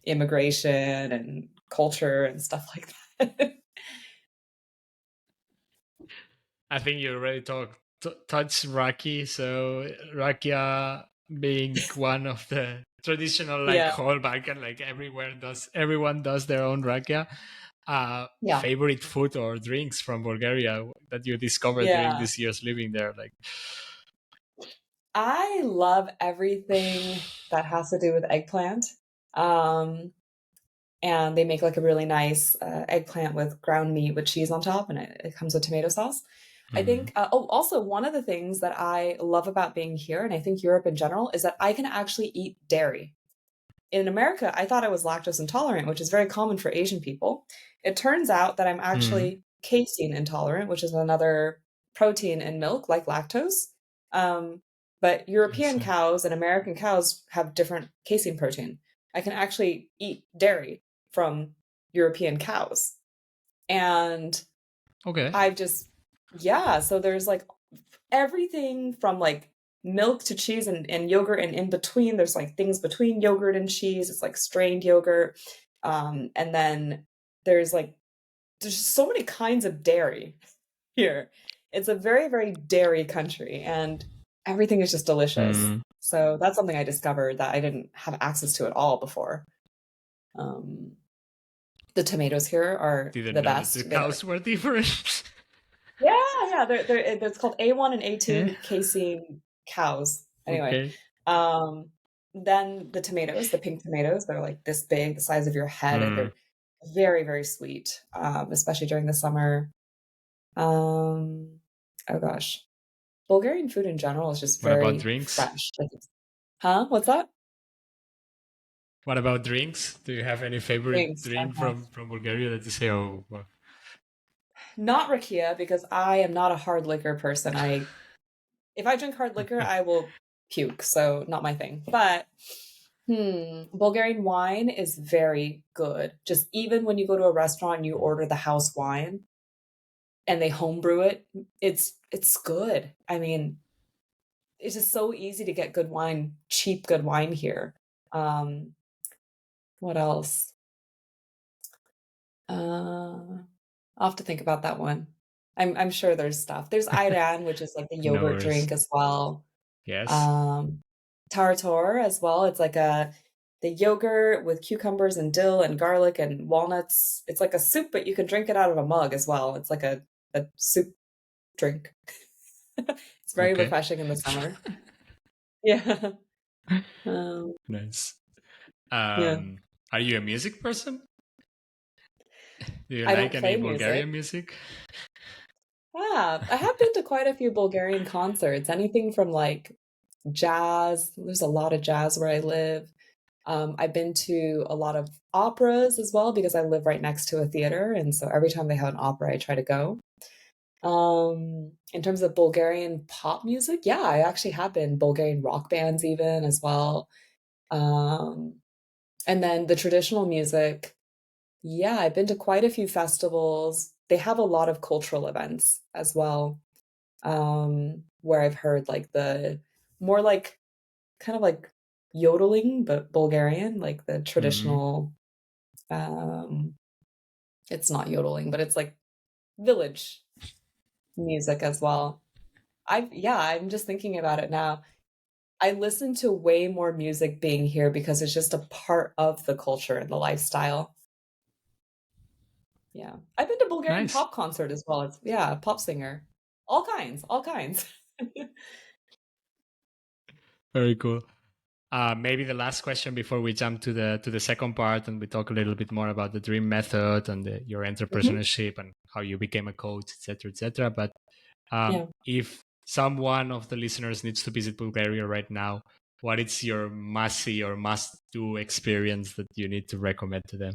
immigration and culture and stuff like that. I think you already touched raki. So rakia being one of the traditional whole Balkan, like everyone does their own rakia. Favorite food or drinks from Bulgaria that you discovered during these years living there? Like, I love everything that has to do with eggplant. And they make like a really nice eggplant with ground meat with cheese on top, and it comes with tomato sauce. I think, also one of the things that I love about being here, and I think Europe in general, is that I can actually eat dairy. In America, I thought I was lactose intolerant, which is very common for Asian people. It turns out that I'm actually casein intolerant, which is another protein in milk, like lactose. But European cows and American cows have different casein protein. I can actually eat dairy from European cows. And I've just, so there's like everything from like milk to cheese and yogurt, and in between there's like things between yogurt and cheese. It's like strained yogurt. And then there's just so many kinds of dairy here. It's a very, very dairy country, and everything is just delicious. So that's something I discovered that I didn't have access to at all before. The tomatoes here are the best. The cows were different. Yeah, it's called A1 and A2 casein cows. Anyway, then the tomatoes, the pink tomatoes, they're like this big, the size of your head, and they're very, very sweet, especially during the summer. Oh gosh, Bulgarian food in general is just very What about drinks? Fresh. What's that? What about drinks? Do you have any favorite drink from Bulgaria that you say, oh, well? Not rakia, because I am not a hard liquor person. If I drink hard liquor, I will puke, so not my thing. But Bulgarian wine is very good. Just even when you go to a restaurant and you order the house wine and they homebrew it, it's good. I mean, it's just so easy to get good wine, cheap good wine here. What else? I'll have to think about that one. I'm sure there's stuff. There's D.R.E.A.M, which is like the yogurt drink as well. Yes. Tartor as well. It's like the yogurt with cucumbers and dill and garlic and walnuts. It's like a soup, but you can drink it out of a mug as well. It's like a soup drink. It's very refreshing in the summer. Yeah. Nice. Are you a music person? Do you I like don't any play Bulgarian music? I have been to quite a few Bulgarian concerts, anything from like jazz. There's a lot of jazz where I live. I've been to a lot of operas as well because I live right next to a theater. And so every time they have an opera, I try to go. In terms of Bulgarian pop music, I actually have been Bulgarian rock bands even as well. And then the traditional music, I've been to quite a few festivals. They have a lot of cultural events as well, where I've heard like the more like kind of like yodeling, but Bulgarian, like the traditional, it's not yodeling, but it's like village music as well. I'm just thinking about it now. I listen to way more music being here because it's just a part of the culture and the lifestyle. Yeah. I've been to Bulgarian Nice. pop concert as well. It's pop singer. All kinds, all kinds. Very cool. Maybe the last question before we jump to the second part and we talk a little bit more about the D.R.E.A.M method and your Mhm. entrepreneurship and how you became a coach, etc., etc. But Yeah. if someone of the listeners needs to visit Bulgaria right now, what is your must-see or must-do experience that you need to recommend to them?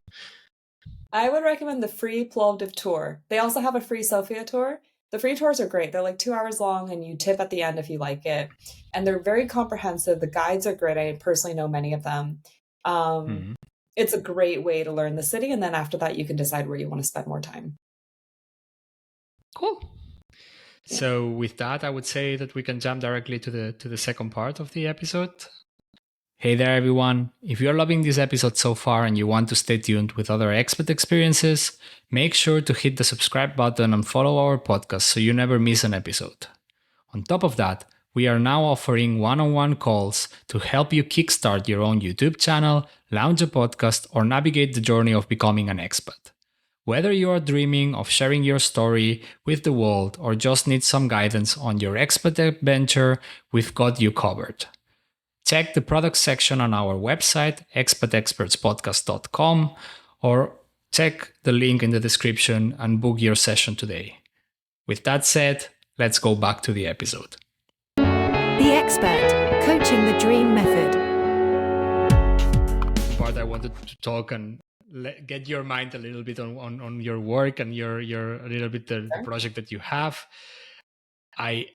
I would recommend the free Plovdiv tour. They also have a free Sofia tour. The free tours are great. They're like 2 hours long and you tip at the end if you like it. And they're very comprehensive. The guides are great. I personally know many of them. Um, Mhm. it's a great way to learn the city. And then after that, you can decide where you want to spend more time. Cool. Yeah. So with that, I would say that we can jump directly to the second part of the episode. Hey there, everyone. If you're loving this episode so far and you want to stay tuned with other expat experiences, make sure to hit the subscribe button and follow our podcast so you never miss an episode. On top of that, we are now offering one-on-one calls to help you kickstart your own YouTube channel, launch a podcast, or navigate the journey of becoming an expat. Whether you are dreaming of sharing your story with the world or just need some guidance on your expat adventure, we've got you covered. Check the product section on our website, expatexpertspodcast.com, or check the link in the description and book your session today. With that said, let's go back to the episode. The Expert, coaching the D.R.E.A.M method. The part I wanted to talk and get your mind a little bit on your work and your a little bit the project that you have. I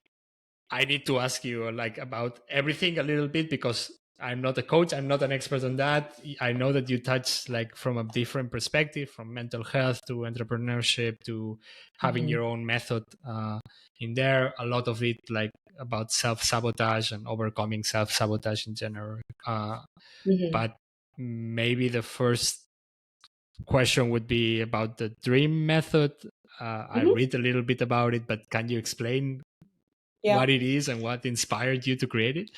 need to ask you like about everything a little bit because I'm not a coach. I'm not an expert on that. I know that you touch like from a different perspective, from mental health to entrepreneurship to having your own method in there. A lot of it like about self-sabotage and overcoming self-sabotage in general. But maybe the first question would be about the D.R.E.A.M method. I read a little bit about it, but can you explain Yeah. what it is and what inspired you to create it?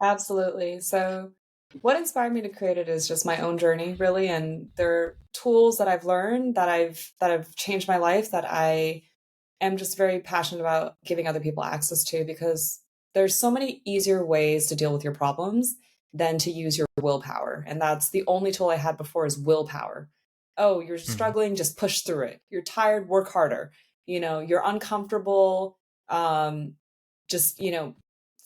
Absolutely. So what inspired me to create it is just my own journey, really, and there are tools that I've learned that have changed my life that I am just very passionate about giving other people access to, because there's so many easier ways to deal with your problems than to use your willpower. And that's the only tool I had before is willpower. Oh, you're struggling, just push through it. You're tired, work harder. You're uncomfortable, just,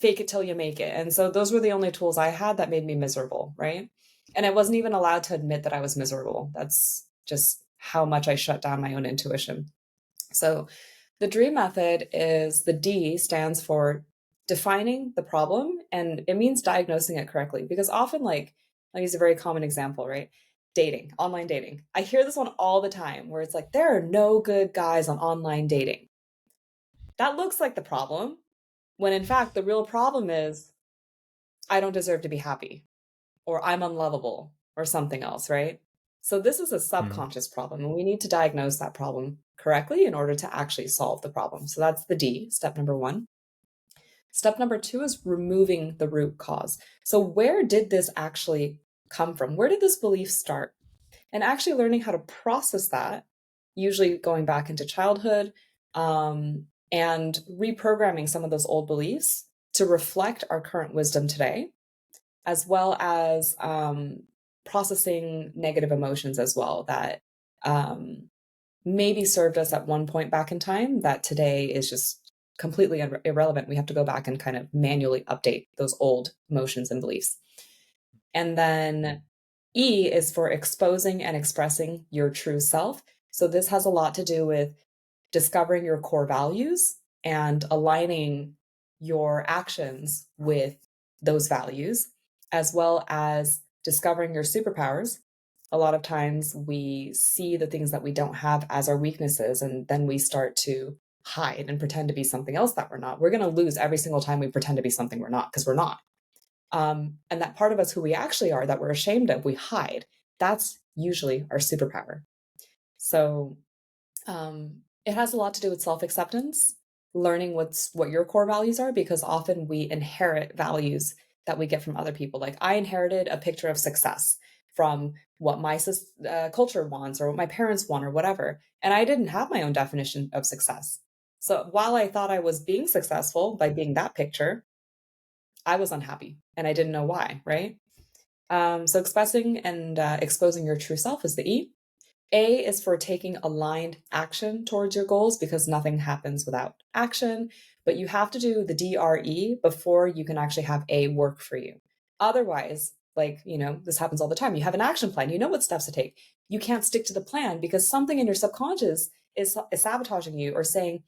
fake it till you make it. And so those were the only tools I had that made me miserable, right? And I wasn't even allowed to admit that I was miserable. That's just how much I shut down my own intuition. So the D.R.E.A.M method is, the D stands for defining the problem, and it means diagnosing it correctly. Because often, like, I'll use a very common example, right? Dating, online dating. I hear this one all the time where it's like, there are no good guys on online dating. That looks like the problem, when in fact, the real problem is I don't deserve to be happy, or I'm unlovable, or something else, right? So this is a subconscious problem, and we need to diagnose that problem correctly in order to actually solve the problem. So that's the D, step number one. Step number two is removing the root cause. So where did this actually come from? Where did this belief start? And actually learning how to process that, usually going back into childhood, and reprogramming some of those old beliefs to reflect our current wisdom today, as well as processing negative emotions as well that maybe served us at one point back in time that today is just completely irrelevant. We have to go back and kind of manually update those old emotions and beliefs. And then E is for exposing and expressing your true self. So this has a lot to do with discovering your core values and aligning your actions with those values, as well as discovering your superpowers. A lot of times we see the things that we don't have as our weaknesses, and then we start to hide and pretend to be something else that we're not. We're going to lose every single time we pretend to be something we're not, because we're not. And that part of us who we actually are that we're ashamed of, we hide. That's usually our superpower. So it has a lot to do with self-acceptance, learning what your core values are, because often we inherit values that we get from other people. Like I inherited a picture of success from what my culture wants or what my parents want or whatever. And I didn't have my own definition of success. So while I thought I was being successful by being that picture, I was unhappy and I didn't know why, right? So expressing and exposing your true self is the E. A is for taking aligned action towards your goals because nothing happens without action, but you have to do the D.R.E. before you can actually have A work for you. Otherwise, like, this happens all the time. You have an action plan, you know what steps to take. You can't stick to the plan because something in your subconscious is sabotaging you or saying,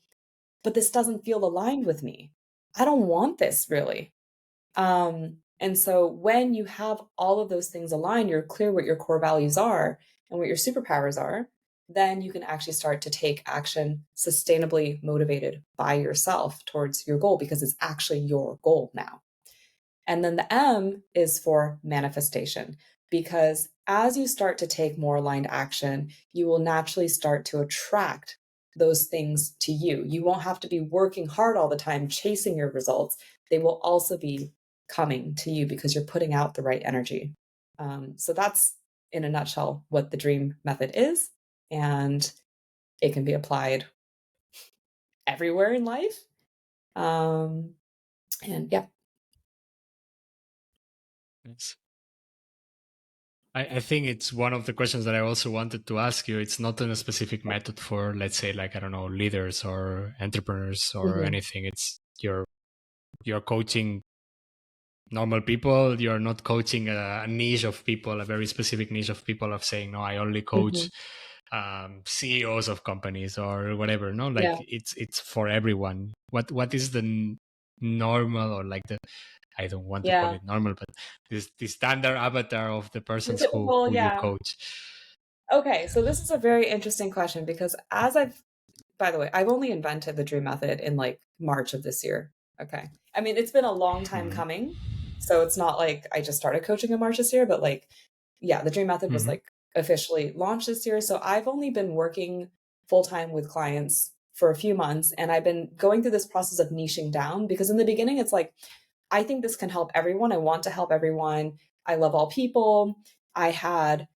but this doesn't feel aligned with me. I don't want this really. And so when you have all of those things aligned, you're clear what your core values are and what your superpowers are, then you can actually start to take action sustainably motivated by yourself towards your goal because it's actually your goal now. And then the M is for manifestation, because as you start to take more aligned action, you will naturally start to attract those things to you. You won't have to be working hard all the time chasing your results. They will also be coming to you because you're putting out the right energy. So that's in a nutshell what the D.R.E.A.M method is. And it can be applied everywhere in life. And yeah. Yes. I think it's one of the questions that I also wanted to ask you. It's not a specific method for, let's say, like, I don't know, leaders or entrepreneurs or anything. It's you're coaching normal people. You're not coaching a niche of people, a very specific niche of people of saying, no, I only coach CEOs of companies or whatever. No, like it's for everyone. What is the normal or like the, I don't want to call it normal, but the standard avatar of the persons who you coach? Okay, so this is a very interesting question because by the way, I've only invented the D.R.E.A.M method in like March of this year. Okay. I mean, it's been a long time coming. So it's not like I just started coaching in March this year, but like, yeah, the D.R.E.A.M method was like officially launched this year. So I've only been working full-time with clients for a few months, and I've been going through this process of niching down because in the beginning, it's like, I think this can help everyone. I want to help everyone. I love all people. I had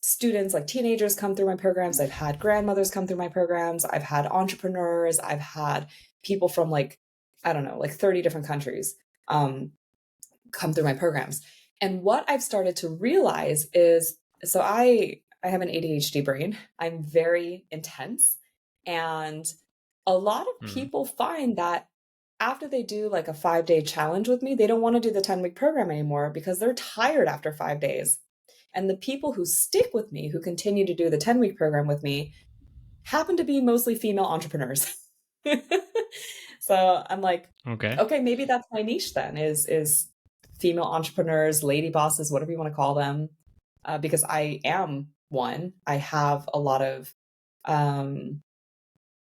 students like teenagers come through my programs. I've had grandmothers come through my programs. I've had entrepreneurs. I've had people from like, I don't know, like 30 different countries come through my programs. And what I've started to realize is, so I have an ADHD brain. I'm very intense. And a lot of people find that after they do like a 5-day challenge with me, they don't want to do the 10-week program anymore because they're tired after 5 days. And the people who stick with me, who continue to do the 10-week program with me, happen to be mostly female entrepreneurs. So I'm like, okay, maybe that's my niche then is female entrepreneurs, lady bosses, whatever you want to call them, because I am one. I have a lot of,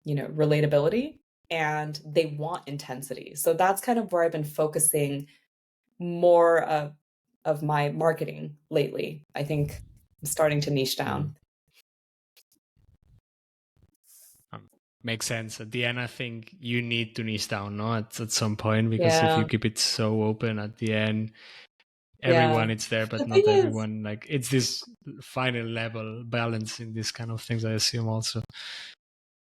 relatability, and they want intensity. So that's kind of where I've been focusing more of my marketing lately. I think I'm starting to niche down. Makes sense. At the end, I think you need to niche down, no, at some point, because if you keep it so open at the end, everyone is there, but not everyone. Like it's this final level balance in these kind of things, I assume also.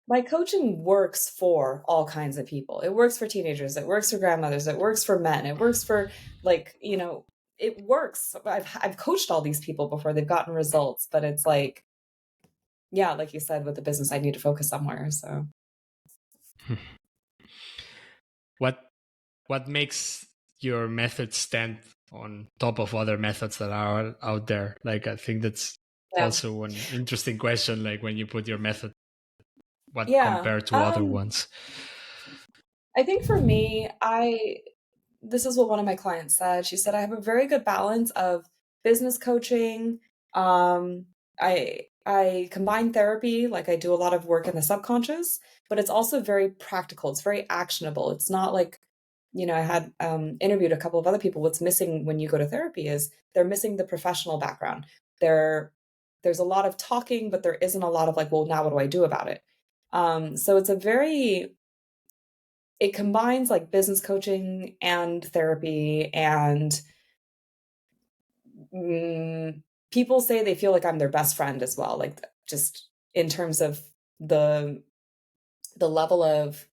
My coaching works for all kinds of people. It works for teenagers. It works for grandmothers. It works for men. It works for it works. I've coached all these people before. They've gotten results, but it's like, yeah, like you said, with the business, I need to focus somewhere. So what makes your method stand on top of other methods that are out there? Like, I think that's also an interesting question. Like when you put your method, what compared to other ones? I think for me, this is what one of my clients said. She said, I have a very good balance of business coaching. I combine therapy, like I do a lot of work in the subconscious, but it's also very practical. It's very actionable. It's not like, I had interviewed a couple of other people. What's missing when you go to therapy is they're missing the professional background. There's a lot of talking, but there isn't a lot of like, well, now what do I do about it? So it's a very it combines like business coaching and therapy, and people say they feel like I'm their best friend as well, like just in terms of the level of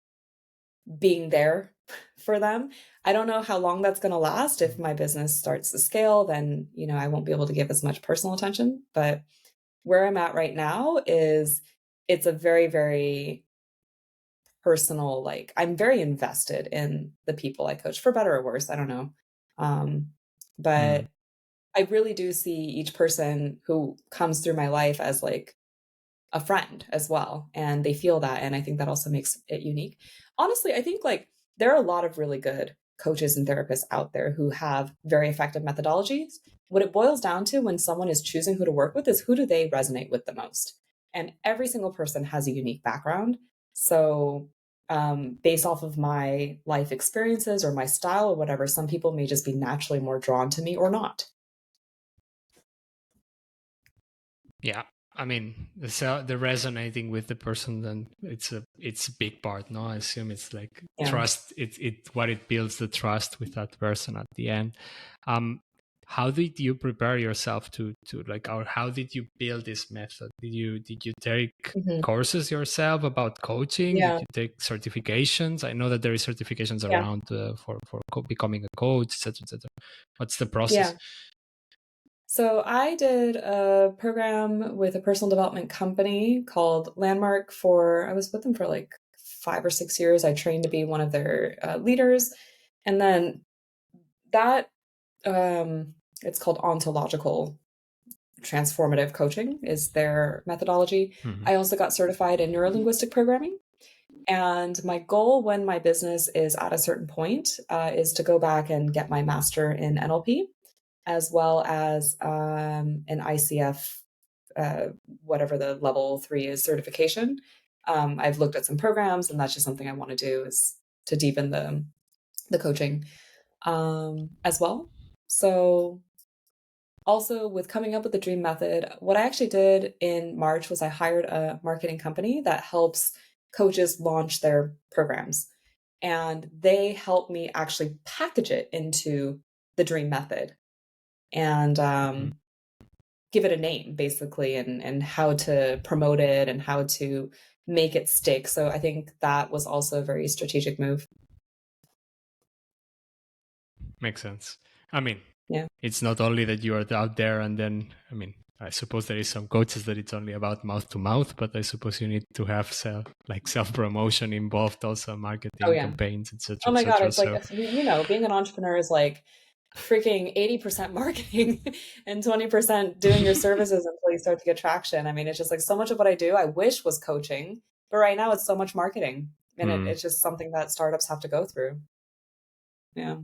being there for them. I don't know how long that's going to last. If my business starts to scale, then, I won't be able to give as much personal attention. But where I'm at right now is it's a very, very personal, like I'm very invested in the people I coach, for better or worse. I don't know. But I really do see each person who comes through my life as like a friend as well. And they feel that. And I think that also makes it unique. Honestly, I think like there are a lot of really good coaches and therapists out there who have very effective methodologies. What it boils down to when someone is choosing who to work with is who do they resonate with the most? And every single person has a unique background. So based off of my life experiences or my style or whatever, some people may just be naturally more drawn to me or not. Yeah, I mean, the resonating with the person, then it's a big part. No, I assume it's like trust. It what it builds the trust with that person at the end. How did you prepare yourself to like, or how did you build this method? Did you take courses yourself about coaching? Yeah. Did you take certifications? I know that there is certifications around for becoming a coach, etc., etc. What's the process? Yeah. So I did a program with a personal development company called Landmark I was with them for like 5 or 6 years. I trained to be one of their leaders. And then that, it's called ontological transformative coaching is their methodology. I also got certified in neurolinguistic programming. And my goal when my business is at a certain point is to go back and get my master in NLP, as well as an ICF, whatever the level 3 is, certification. I've looked at some programs, and that's just something I want to do, is to deepen the coaching as well. So also with coming up with the D.R.E.A.M method, what I actually did in March was I hired a marketing company that helps coaches launch their programs. And they helped me actually package it into the D.R.E.A.M method and give it a name, basically, and how to promote it and how to make it stick. So I think that was also a very strategic move. Makes sense. I mean, yeah, it's not only that you are out there and then, I mean, I suppose there is some coaches that it's only about mouth to mouth, but I suppose you need to have self-promotion involved, also marketing campaigns, etc. Oh my God, it's so, like, being an entrepreneur is like freaking 80% marketing and 20% doing your services until you start to get traction. I mean, it's just like so much of what I do, I wish was coaching, but right now it's so much marketing, and it's just something that startups have to go through. Yeah.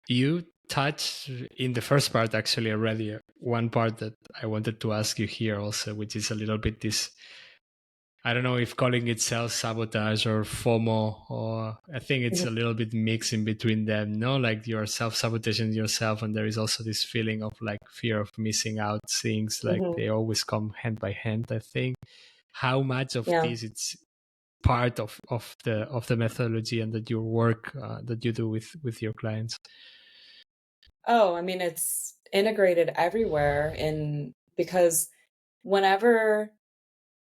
You touched in the first part actually already one part that I wanted to ask you here also, which is a little bit this, I don't know if calling it self-sabotage or FOMO, or I think it's a little bit mixed in between them, no? Like you're self-sabotaging yourself, and there is also this feeling of like fear of missing out things, like they always come hand by hand, I think. How much of this it's part of the methodology and that your work that you do with your clients? Oh, I mean, it's integrated everywhere because whenever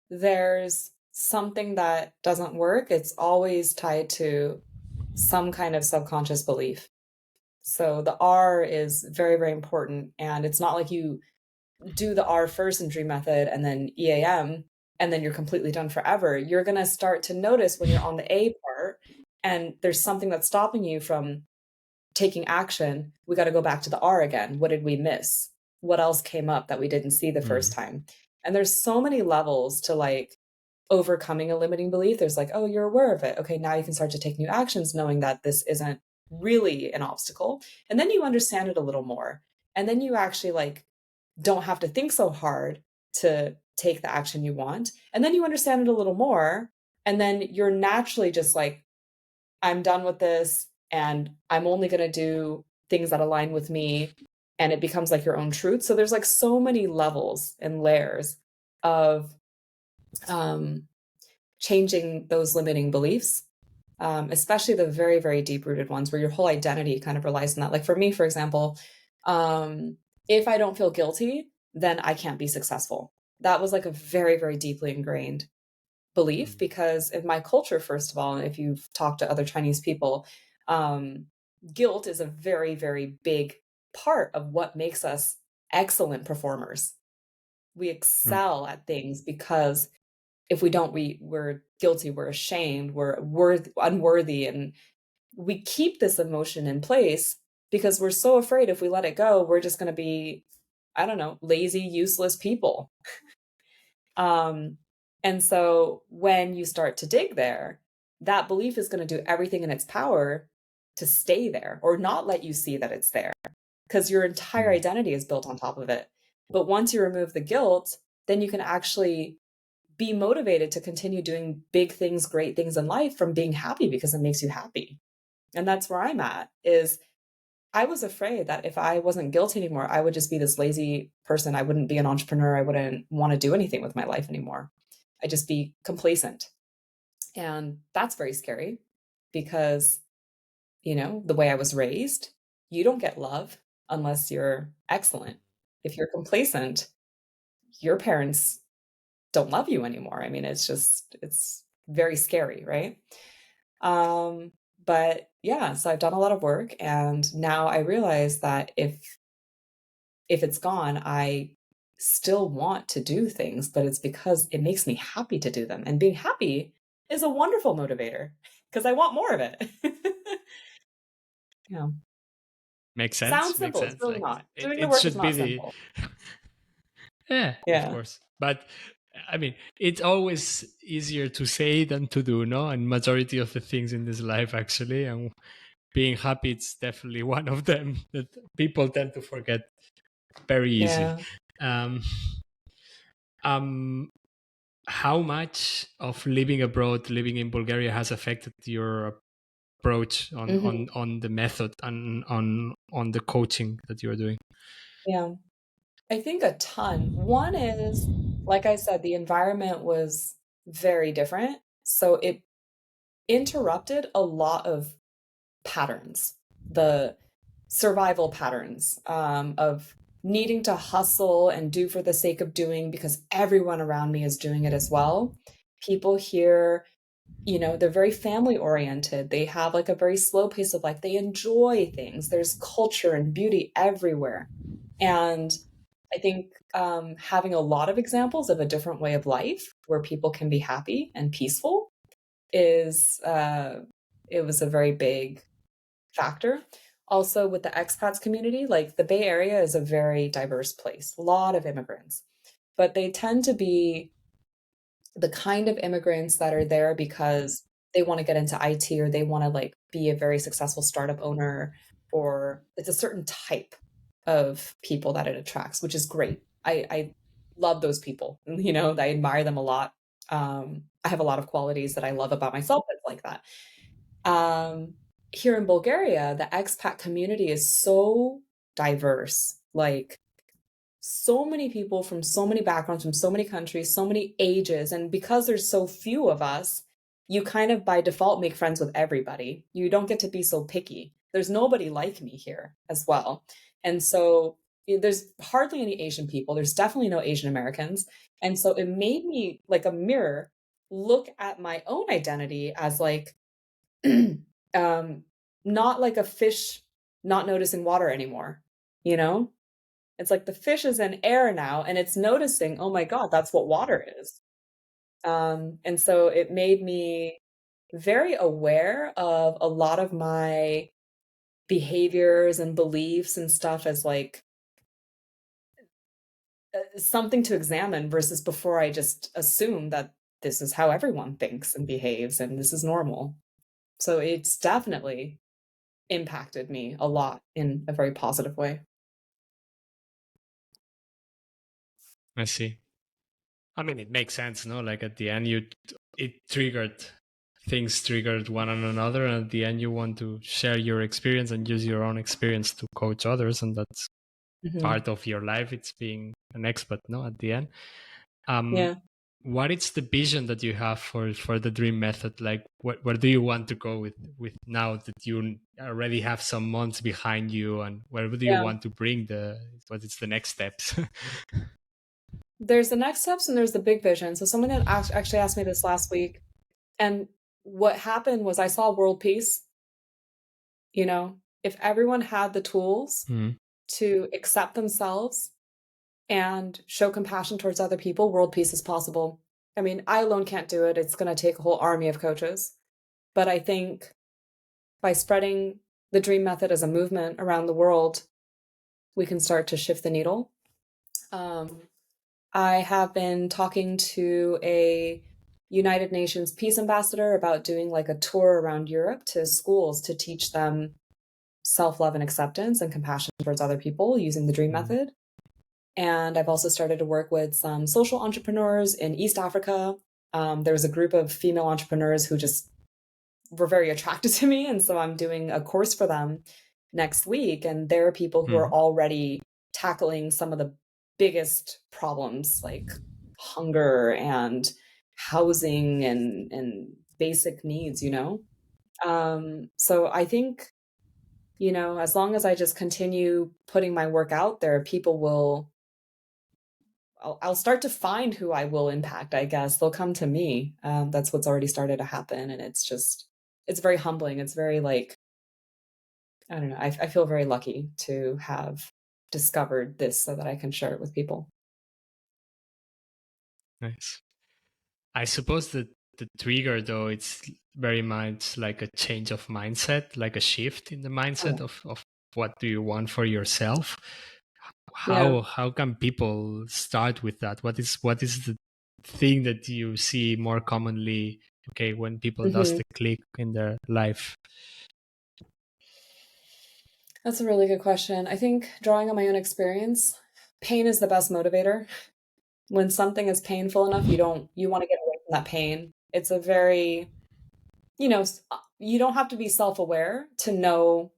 there's something that doesn't work, it's always tied to some kind of subconscious belief. So the R is very, very important. And it's not like you do the R first in D.R.E.A.M method and then E.A.M, and then you're completely done forever. You're going to start to notice when you're on the A part and there's something that's stopping you from taking action, we got to go back to the R again. What did we miss? What else came up that we didn't see the first time? And there's so many levels to like overcoming a limiting belief. There's like, oh, you're aware of it. Okay, now you can start to take new actions knowing that this isn't really an obstacle. And then you understand it a little more. And then you actually like don't have to think so hard to take the action you want. And then you understand it a little more. And then you're naturally just like, I'm done with this, and I'm only going to do things that align with me. And it becomes like your own truth. So there's like so many levels and layers of changing those limiting beliefs, especially the very, very deep-rooted ones where your whole identity kind of relies on that. Like for me, for example, if I don't feel guilty, then I can't be successful. That was like a very, very deeply ingrained belief, because in my culture, first of all, if you've talked to other Chinese people, guilt is a very, very big part of what makes us excellent performers. We excel at things because if we don't, we're guilty, we're ashamed, we're unworthy, and we keep this emotion in place because we're so afraid if we let it go, we're just going to be, I don't know, lazy, useless people. And so when you start to dig there, that belief is going to do everything in its power to stay there or not let you see that it's there, because your entire identity is built on top of it. But once you remove the guilt, then you can actually be motivated to continue doing big things, great things in life from being happy because it makes you happy. And that's where I'm at, is I was afraid that if I wasn't guilty anymore, I would just be this lazy person. I wouldn't be an entrepreneur. I wouldn't want to do anything with my life anymore. I'd just be complacent. And that's very scary because, the way I was raised, you don't get love unless you're excellent. If you're complacent, your parents don't love you anymore. I mean, it's very scary, right? But yeah, so I've done a lot of work, and now I realize that if it's gone, I still want to do things, but it's because it makes me happy to do them. And being happy is a wonderful motivator because I want more of it. Yeah. Makes sense. Sounds simple. It's really Like, not. Doing the it work is should not be the simple. yeah, of course. But I mean, it's always easier to say than to do, no? And majority of the things in this life, actually, and being happy, it's definitely one of them that people tend to forget very easy. Yeah. How much of living abroad, living in Bulgaria, has affected your approach on the method and on the coaching that you're doing? Yeah, I think a ton. One is, like I said, the environment was very different. So it interrupted a lot of patterns, the survival patterns, of needing to hustle and do for the sake of doing because everyone around me is doing it as well. People here, they're very family oriented. They have like a very slow pace of life. They enjoy things. There's culture and beauty everywhere. And I think having a lot of examples of a different way of life where people can be happy and peaceful it was a very big factor. Also, with the expats community, like the Bay Area is a very diverse place, a lot of immigrants, but they tend to be the kind of immigrants that are there because they want to get into IT, or they want to like be a very successful startup owner, or it's a certain type of people that it attracts, which is great. I love those people. I admire them a lot. I have a lot of qualities that I love about myself that's like that. Here in Bulgaria, the expat community is so diverse. Like so many people from so many backgrounds, from so many countries, so many ages. And because there's so few of us, you kind of by default make friends with everybody. You don't get to be so picky. There's nobody like me here as well. And so there's hardly any Asian people. There's definitely no Asian Americans. And so it made me like a mirror look at my own identity as like, not like a fish not noticing water anymore, It's like the fish is in air now and it's noticing, oh my God, that's what water is. And so it made me very aware of a lot of my behaviors and beliefs and stuff as like something to examine versus before I just assume that this is how everyone thinks and behaves and this is normal. So it's definitely impacted me a lot in a very positive way. I see. I mean, it makes sense, no? Like at the end, things triggered one on another, and at the end, you want to share your experience and use your own experience to coach others, and that's part of your life. It's being an expert, no? At the end, Yeah. what is the vision that you have for the D.R.E.A.M method? Like, where do you want to go with now that you already have some months behind you, and where do you Yeah. want to bring what is the next steps? There's the next steps and there's the big vision. So someone had actually asked me this last week, and what happened was I saw world peace. You know, if everyone had the tools to accept themselves and show compassion towards other people, world peace is possible. I mean, I alone can't do it. It's going to take a whole army of coaches. But I think by spreading the D.R.E.A.M method as a movement around the world, we can start to shift the needle. I have been talking to a United Nations peace ambassador about doing like a tour around Europe to schools to teach them self-love and acceptance and compassion towards other people using the D.R.E.A.M method. And I've also started to work with some social entrepreneurs in East Africa. There was a group of female entrepreneurs who just were very attracted to me. And so I'm doing a course for them next week. And there are people who are already tackling some of the biggest problems like hunger and housing and basic needs, you know? So I think, you know, as long as I just continue putting my work out there, people will, I'll start to find who I will impact, I guess. They'll come to me. That's what's already started to happen. And it's just, it's very humbling. It's very like, I don't know. I feel very lucky to have discovered this so that I can share it with people. Nice. I suppose that the trigger, though, it's very much like a change of mindset, like a shift in the mindset of what do you want for yourself. How can people start with that? What is the thing that you see more commonly? Okay, when people does the click in their life. That's a really good question. I think drawing on my own experience, pain is the best motivator. When something is painful enough, you want to get away from that pain. It's a very, you know, you don't have to be self-aware to know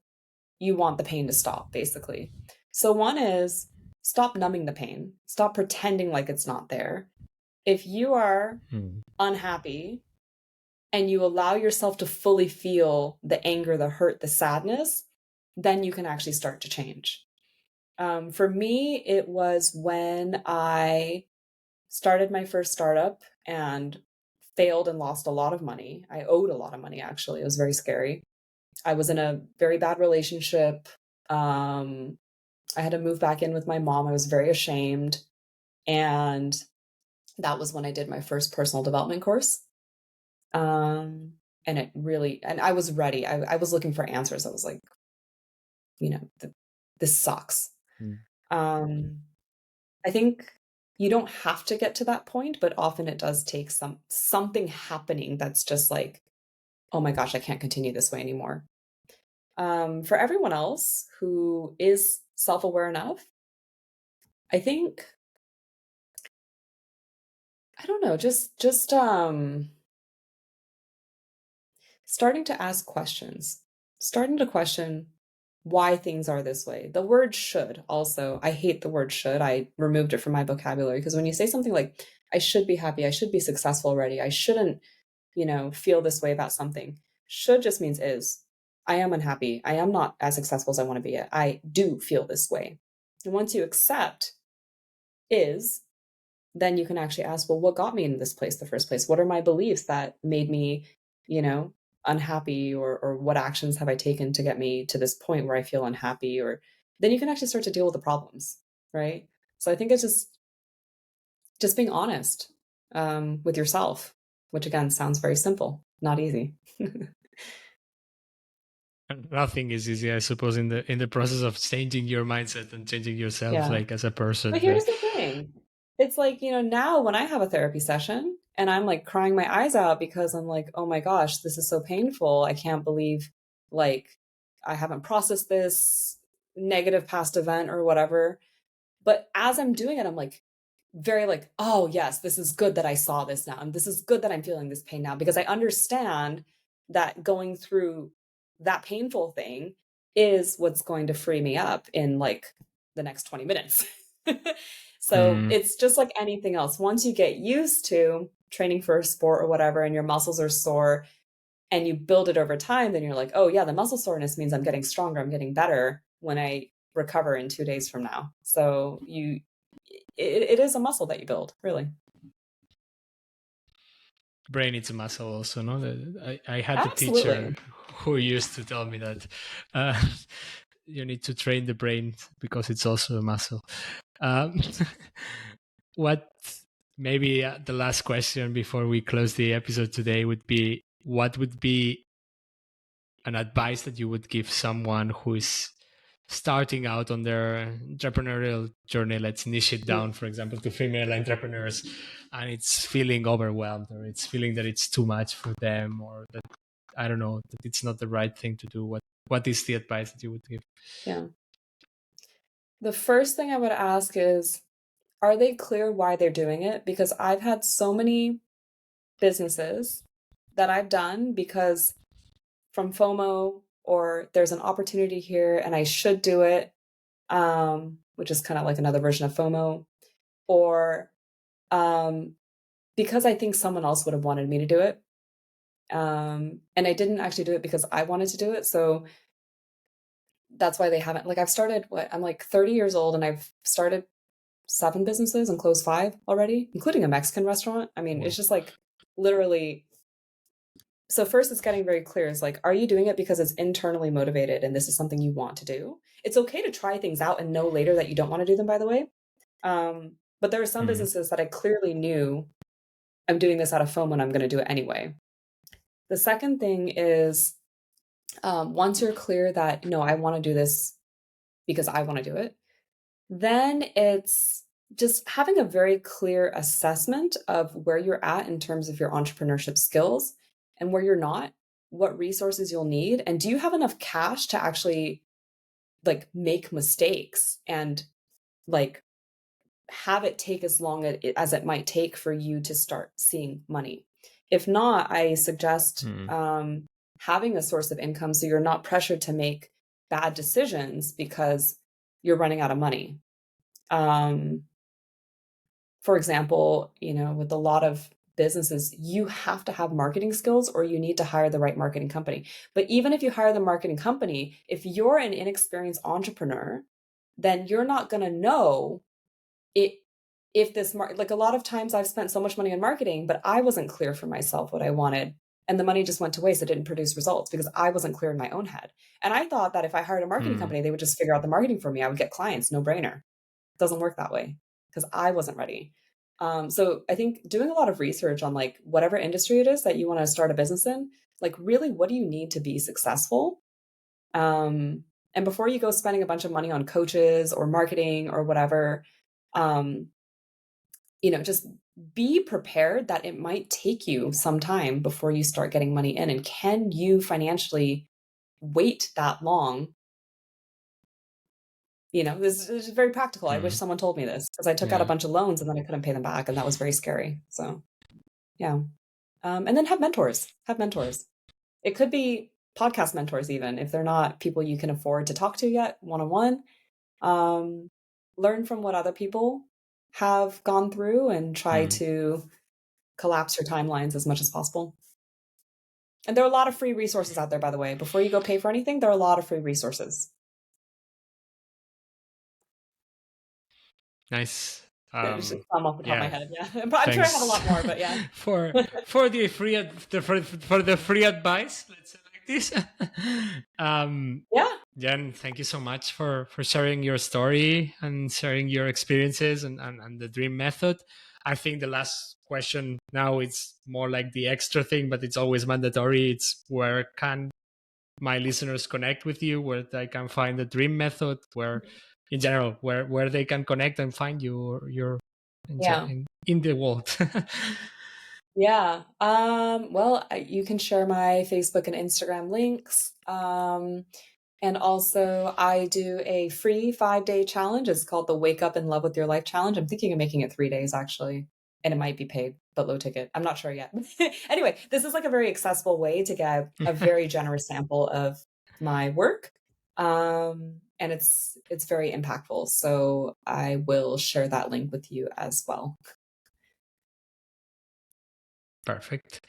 you want the pain to stop, basically. So one is stop numbing the pain. Stop pretending like it's not there. If you are unhappy and you allow yourself to fully feel the anger, the hurt, the sadness, then you can actually start to change. For me, it was when I started my first startup and failed and lost a lot of money. I owed a lot of money, actually. It was very scary. I was in a very bad relationship. I had to move back in with my mom. I was very ashamed. And that was when I did my first personal development course. And it really, and I was ready. I was looking for answers. I was like, you know, this sucks. I think you don't have to get to that point, but often it does take something happening that's just like, oh my gosh, I can't continue this way anymore. For everyone else who is self-aware enough, I think, I don't know, just starting to ask questions, starting to question why things are this way. The word should also, I hate the word should. I removed it from my vocabulary because when you say something like, I should be happy, I should be successful already, I shouldn't, you know, feel this way about something. Should just means is. I am unhappy. I am not as successful as I want to be yet. I do feel this way. And once you accept is, then you can actually ask, well, what got me in this place the first place? What are my beliefs that made me, you know, unhappy, or what actions have I taken to get me to this point where I feel unhappy? Or then you can actually start to deal with the problems, right? So I think it's just being honest with yourself, which again sounds very simple, not easy. Nothing is easy, I suppose, in the process of changing your mindset and changing yourself, like as a person. But here's the thing. It's like, you know, now when I have a therapy session and I'm like crying my eyes out because I'm like, oh my gosh, this is so painful. I can't believe like I haven't processed this negative past event or whatever. But as I'm doing it, I'm like very like, oh yes, this is good that I saw this now. And this is good that I'm feeling this pain now because I understand that going through that painful thing is what's going to free me up in like the next 20 minutes. So it's just like anything else. Once you get used to training for a sport or whatever, and your muscles are sore and you build it over time, then you're like, oh yeah, the muscle soreness means I'm getting stronger. I'm getting better when I recover in 2 days from now. So it is a muscle that you build, really. Brain is a muscle also, no? I had a Absolutely. teacher who used to tell me that you need to train the brain because it's also a muscle. What maybe the last question before we close the episode today would be, what would be an advice that you would give someone who is starting out on their entrepreneurial journey? Let's niche it down, for example, to female entrepreneurs, and it's feeling overwhelmed, or it's feeling that it's too much for them, or that, I don't know, that it's not the right thing to do. What is the advice that you would give? Yeah. The first thing I would ask is, are they clear why they're doing it? Because I've had so many businesses that I've done because from FOMO, or there's an opportunity here and I should do it, which is kind of like another version of FOMO, or because I think someone else would have wanted me to do it. And I didn't actually do it because I wanted to do it. So that's why they haven't, like, I've started I'm like 30 years old and I've started 7 businesses and closed 5 already, including a Mexican restaurant. I mean, It's just like literally. So first, it's getting very clear. It's like, are you doing it because it's internally motivated and this is something you want to do? It's okay to try things out and know later that you don't want to do them, by the way. But there are some businesses that I clearly knew, I'm doing this out of FOMO and I'm going to do it anyway. The second thing is, once you're clear that, no, I want to do this because I want to do it, then it's just having a very clear assessment of where you're at in terms of your entrepreneurship skills and where you're not, what resources you'll need, and do you have enough cash to actually like make mistakes and like have it take as long as it might take for you to start seeing money. If not, I suggest having a source of income so you're not pressured to make bad decisions because you're running out of money. For example, with a lot of businesses, you have to have marketing skills or you need to hire the right marketing company. But even if you hire the marketing company, if you're an inexperienced entrepreneur, then you're not going to know if this, like a lot of times I've spent so much money on marketing, but I wasn't clear for myself what I wanted. And the money just went to waste. It didn't produce results because I wasn't clear in my own head. And I thought that if I hired a marketing company, they would just figure out the marketing for me. I would get clients, no brainer. It doesn't work that way because I wasn't ready. So I think doing a lot of research on like whatever industry it is that you want to start a business in, like really, what do you need to be successful? And before you go spending a bunch of money on coaches or marketing or whatever, just be prepared that it might take you some time before you start getting money in. And can you financially wait that long? This is very practical. I wish someone told me this because I took out a bunch of loans and then I couldn't pay them back. And that was very scary. So, yeah. And then have mentors. It could be podcast mentors, even if they're not people you can afford to talk to yet, one-on-one. Learn from what other people have gone through and try to collapse your timelines as much as possible. And there are a lot of free resources out there, by the way. Before you go pay for anything, there are a lot of free resources. Nice. Just come off the top of my head. Yeah, I'm sure I have a lot more, but yeah. for the free advice, let's say like this. Jen, thank you so much for sharing your story and sharing your experiences and the D.R.E.A.M method. I think the last question now is more like the extra thing, but it's always mandatory. It's where can my listeners connect with you, where they can find the D.R.E.A.M method, where in general, where they can connect and find you in the world. Yeah. Well, you can share my Facebook and Instagram links. And also I do a free 5-day challenge. It's called the Wake Up in Love with Your Life Challenge. I'm thinking of making it 3 days actually, and it might be paid, but low ticket. I'm not sure yet. Anyway, this is like a very accessible way to get a very generous sample of my work. and it's very impactful. So I will share that link with you as well. Perfect.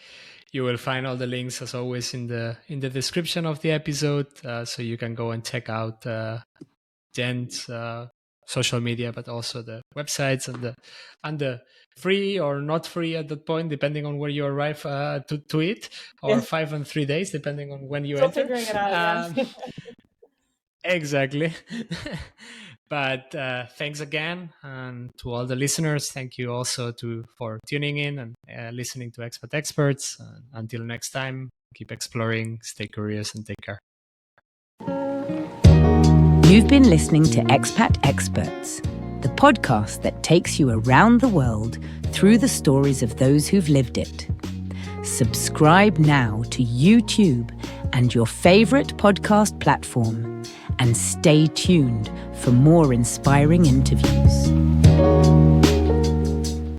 You will find all the links as always in the description of the episode, so you can go and check out Jen's social media, but also the websites and the free or not free at that point, depending on where you arrive to it, or 5 and 3 days, depending on when you Still enter. Figuring it out, yeah. Exactly. But thanks again, and to all the listeners, thank you also for tuning in and listening to Expat Experts. Until next time, keep exploring, stay curious, and take care. You've been listening to Expat Experts, the podcast that takes you around the world through the stories of those who've lived it. Subscribe now to YouTube and your favorite podcast platform, and stay tuned for more inspiring interviews.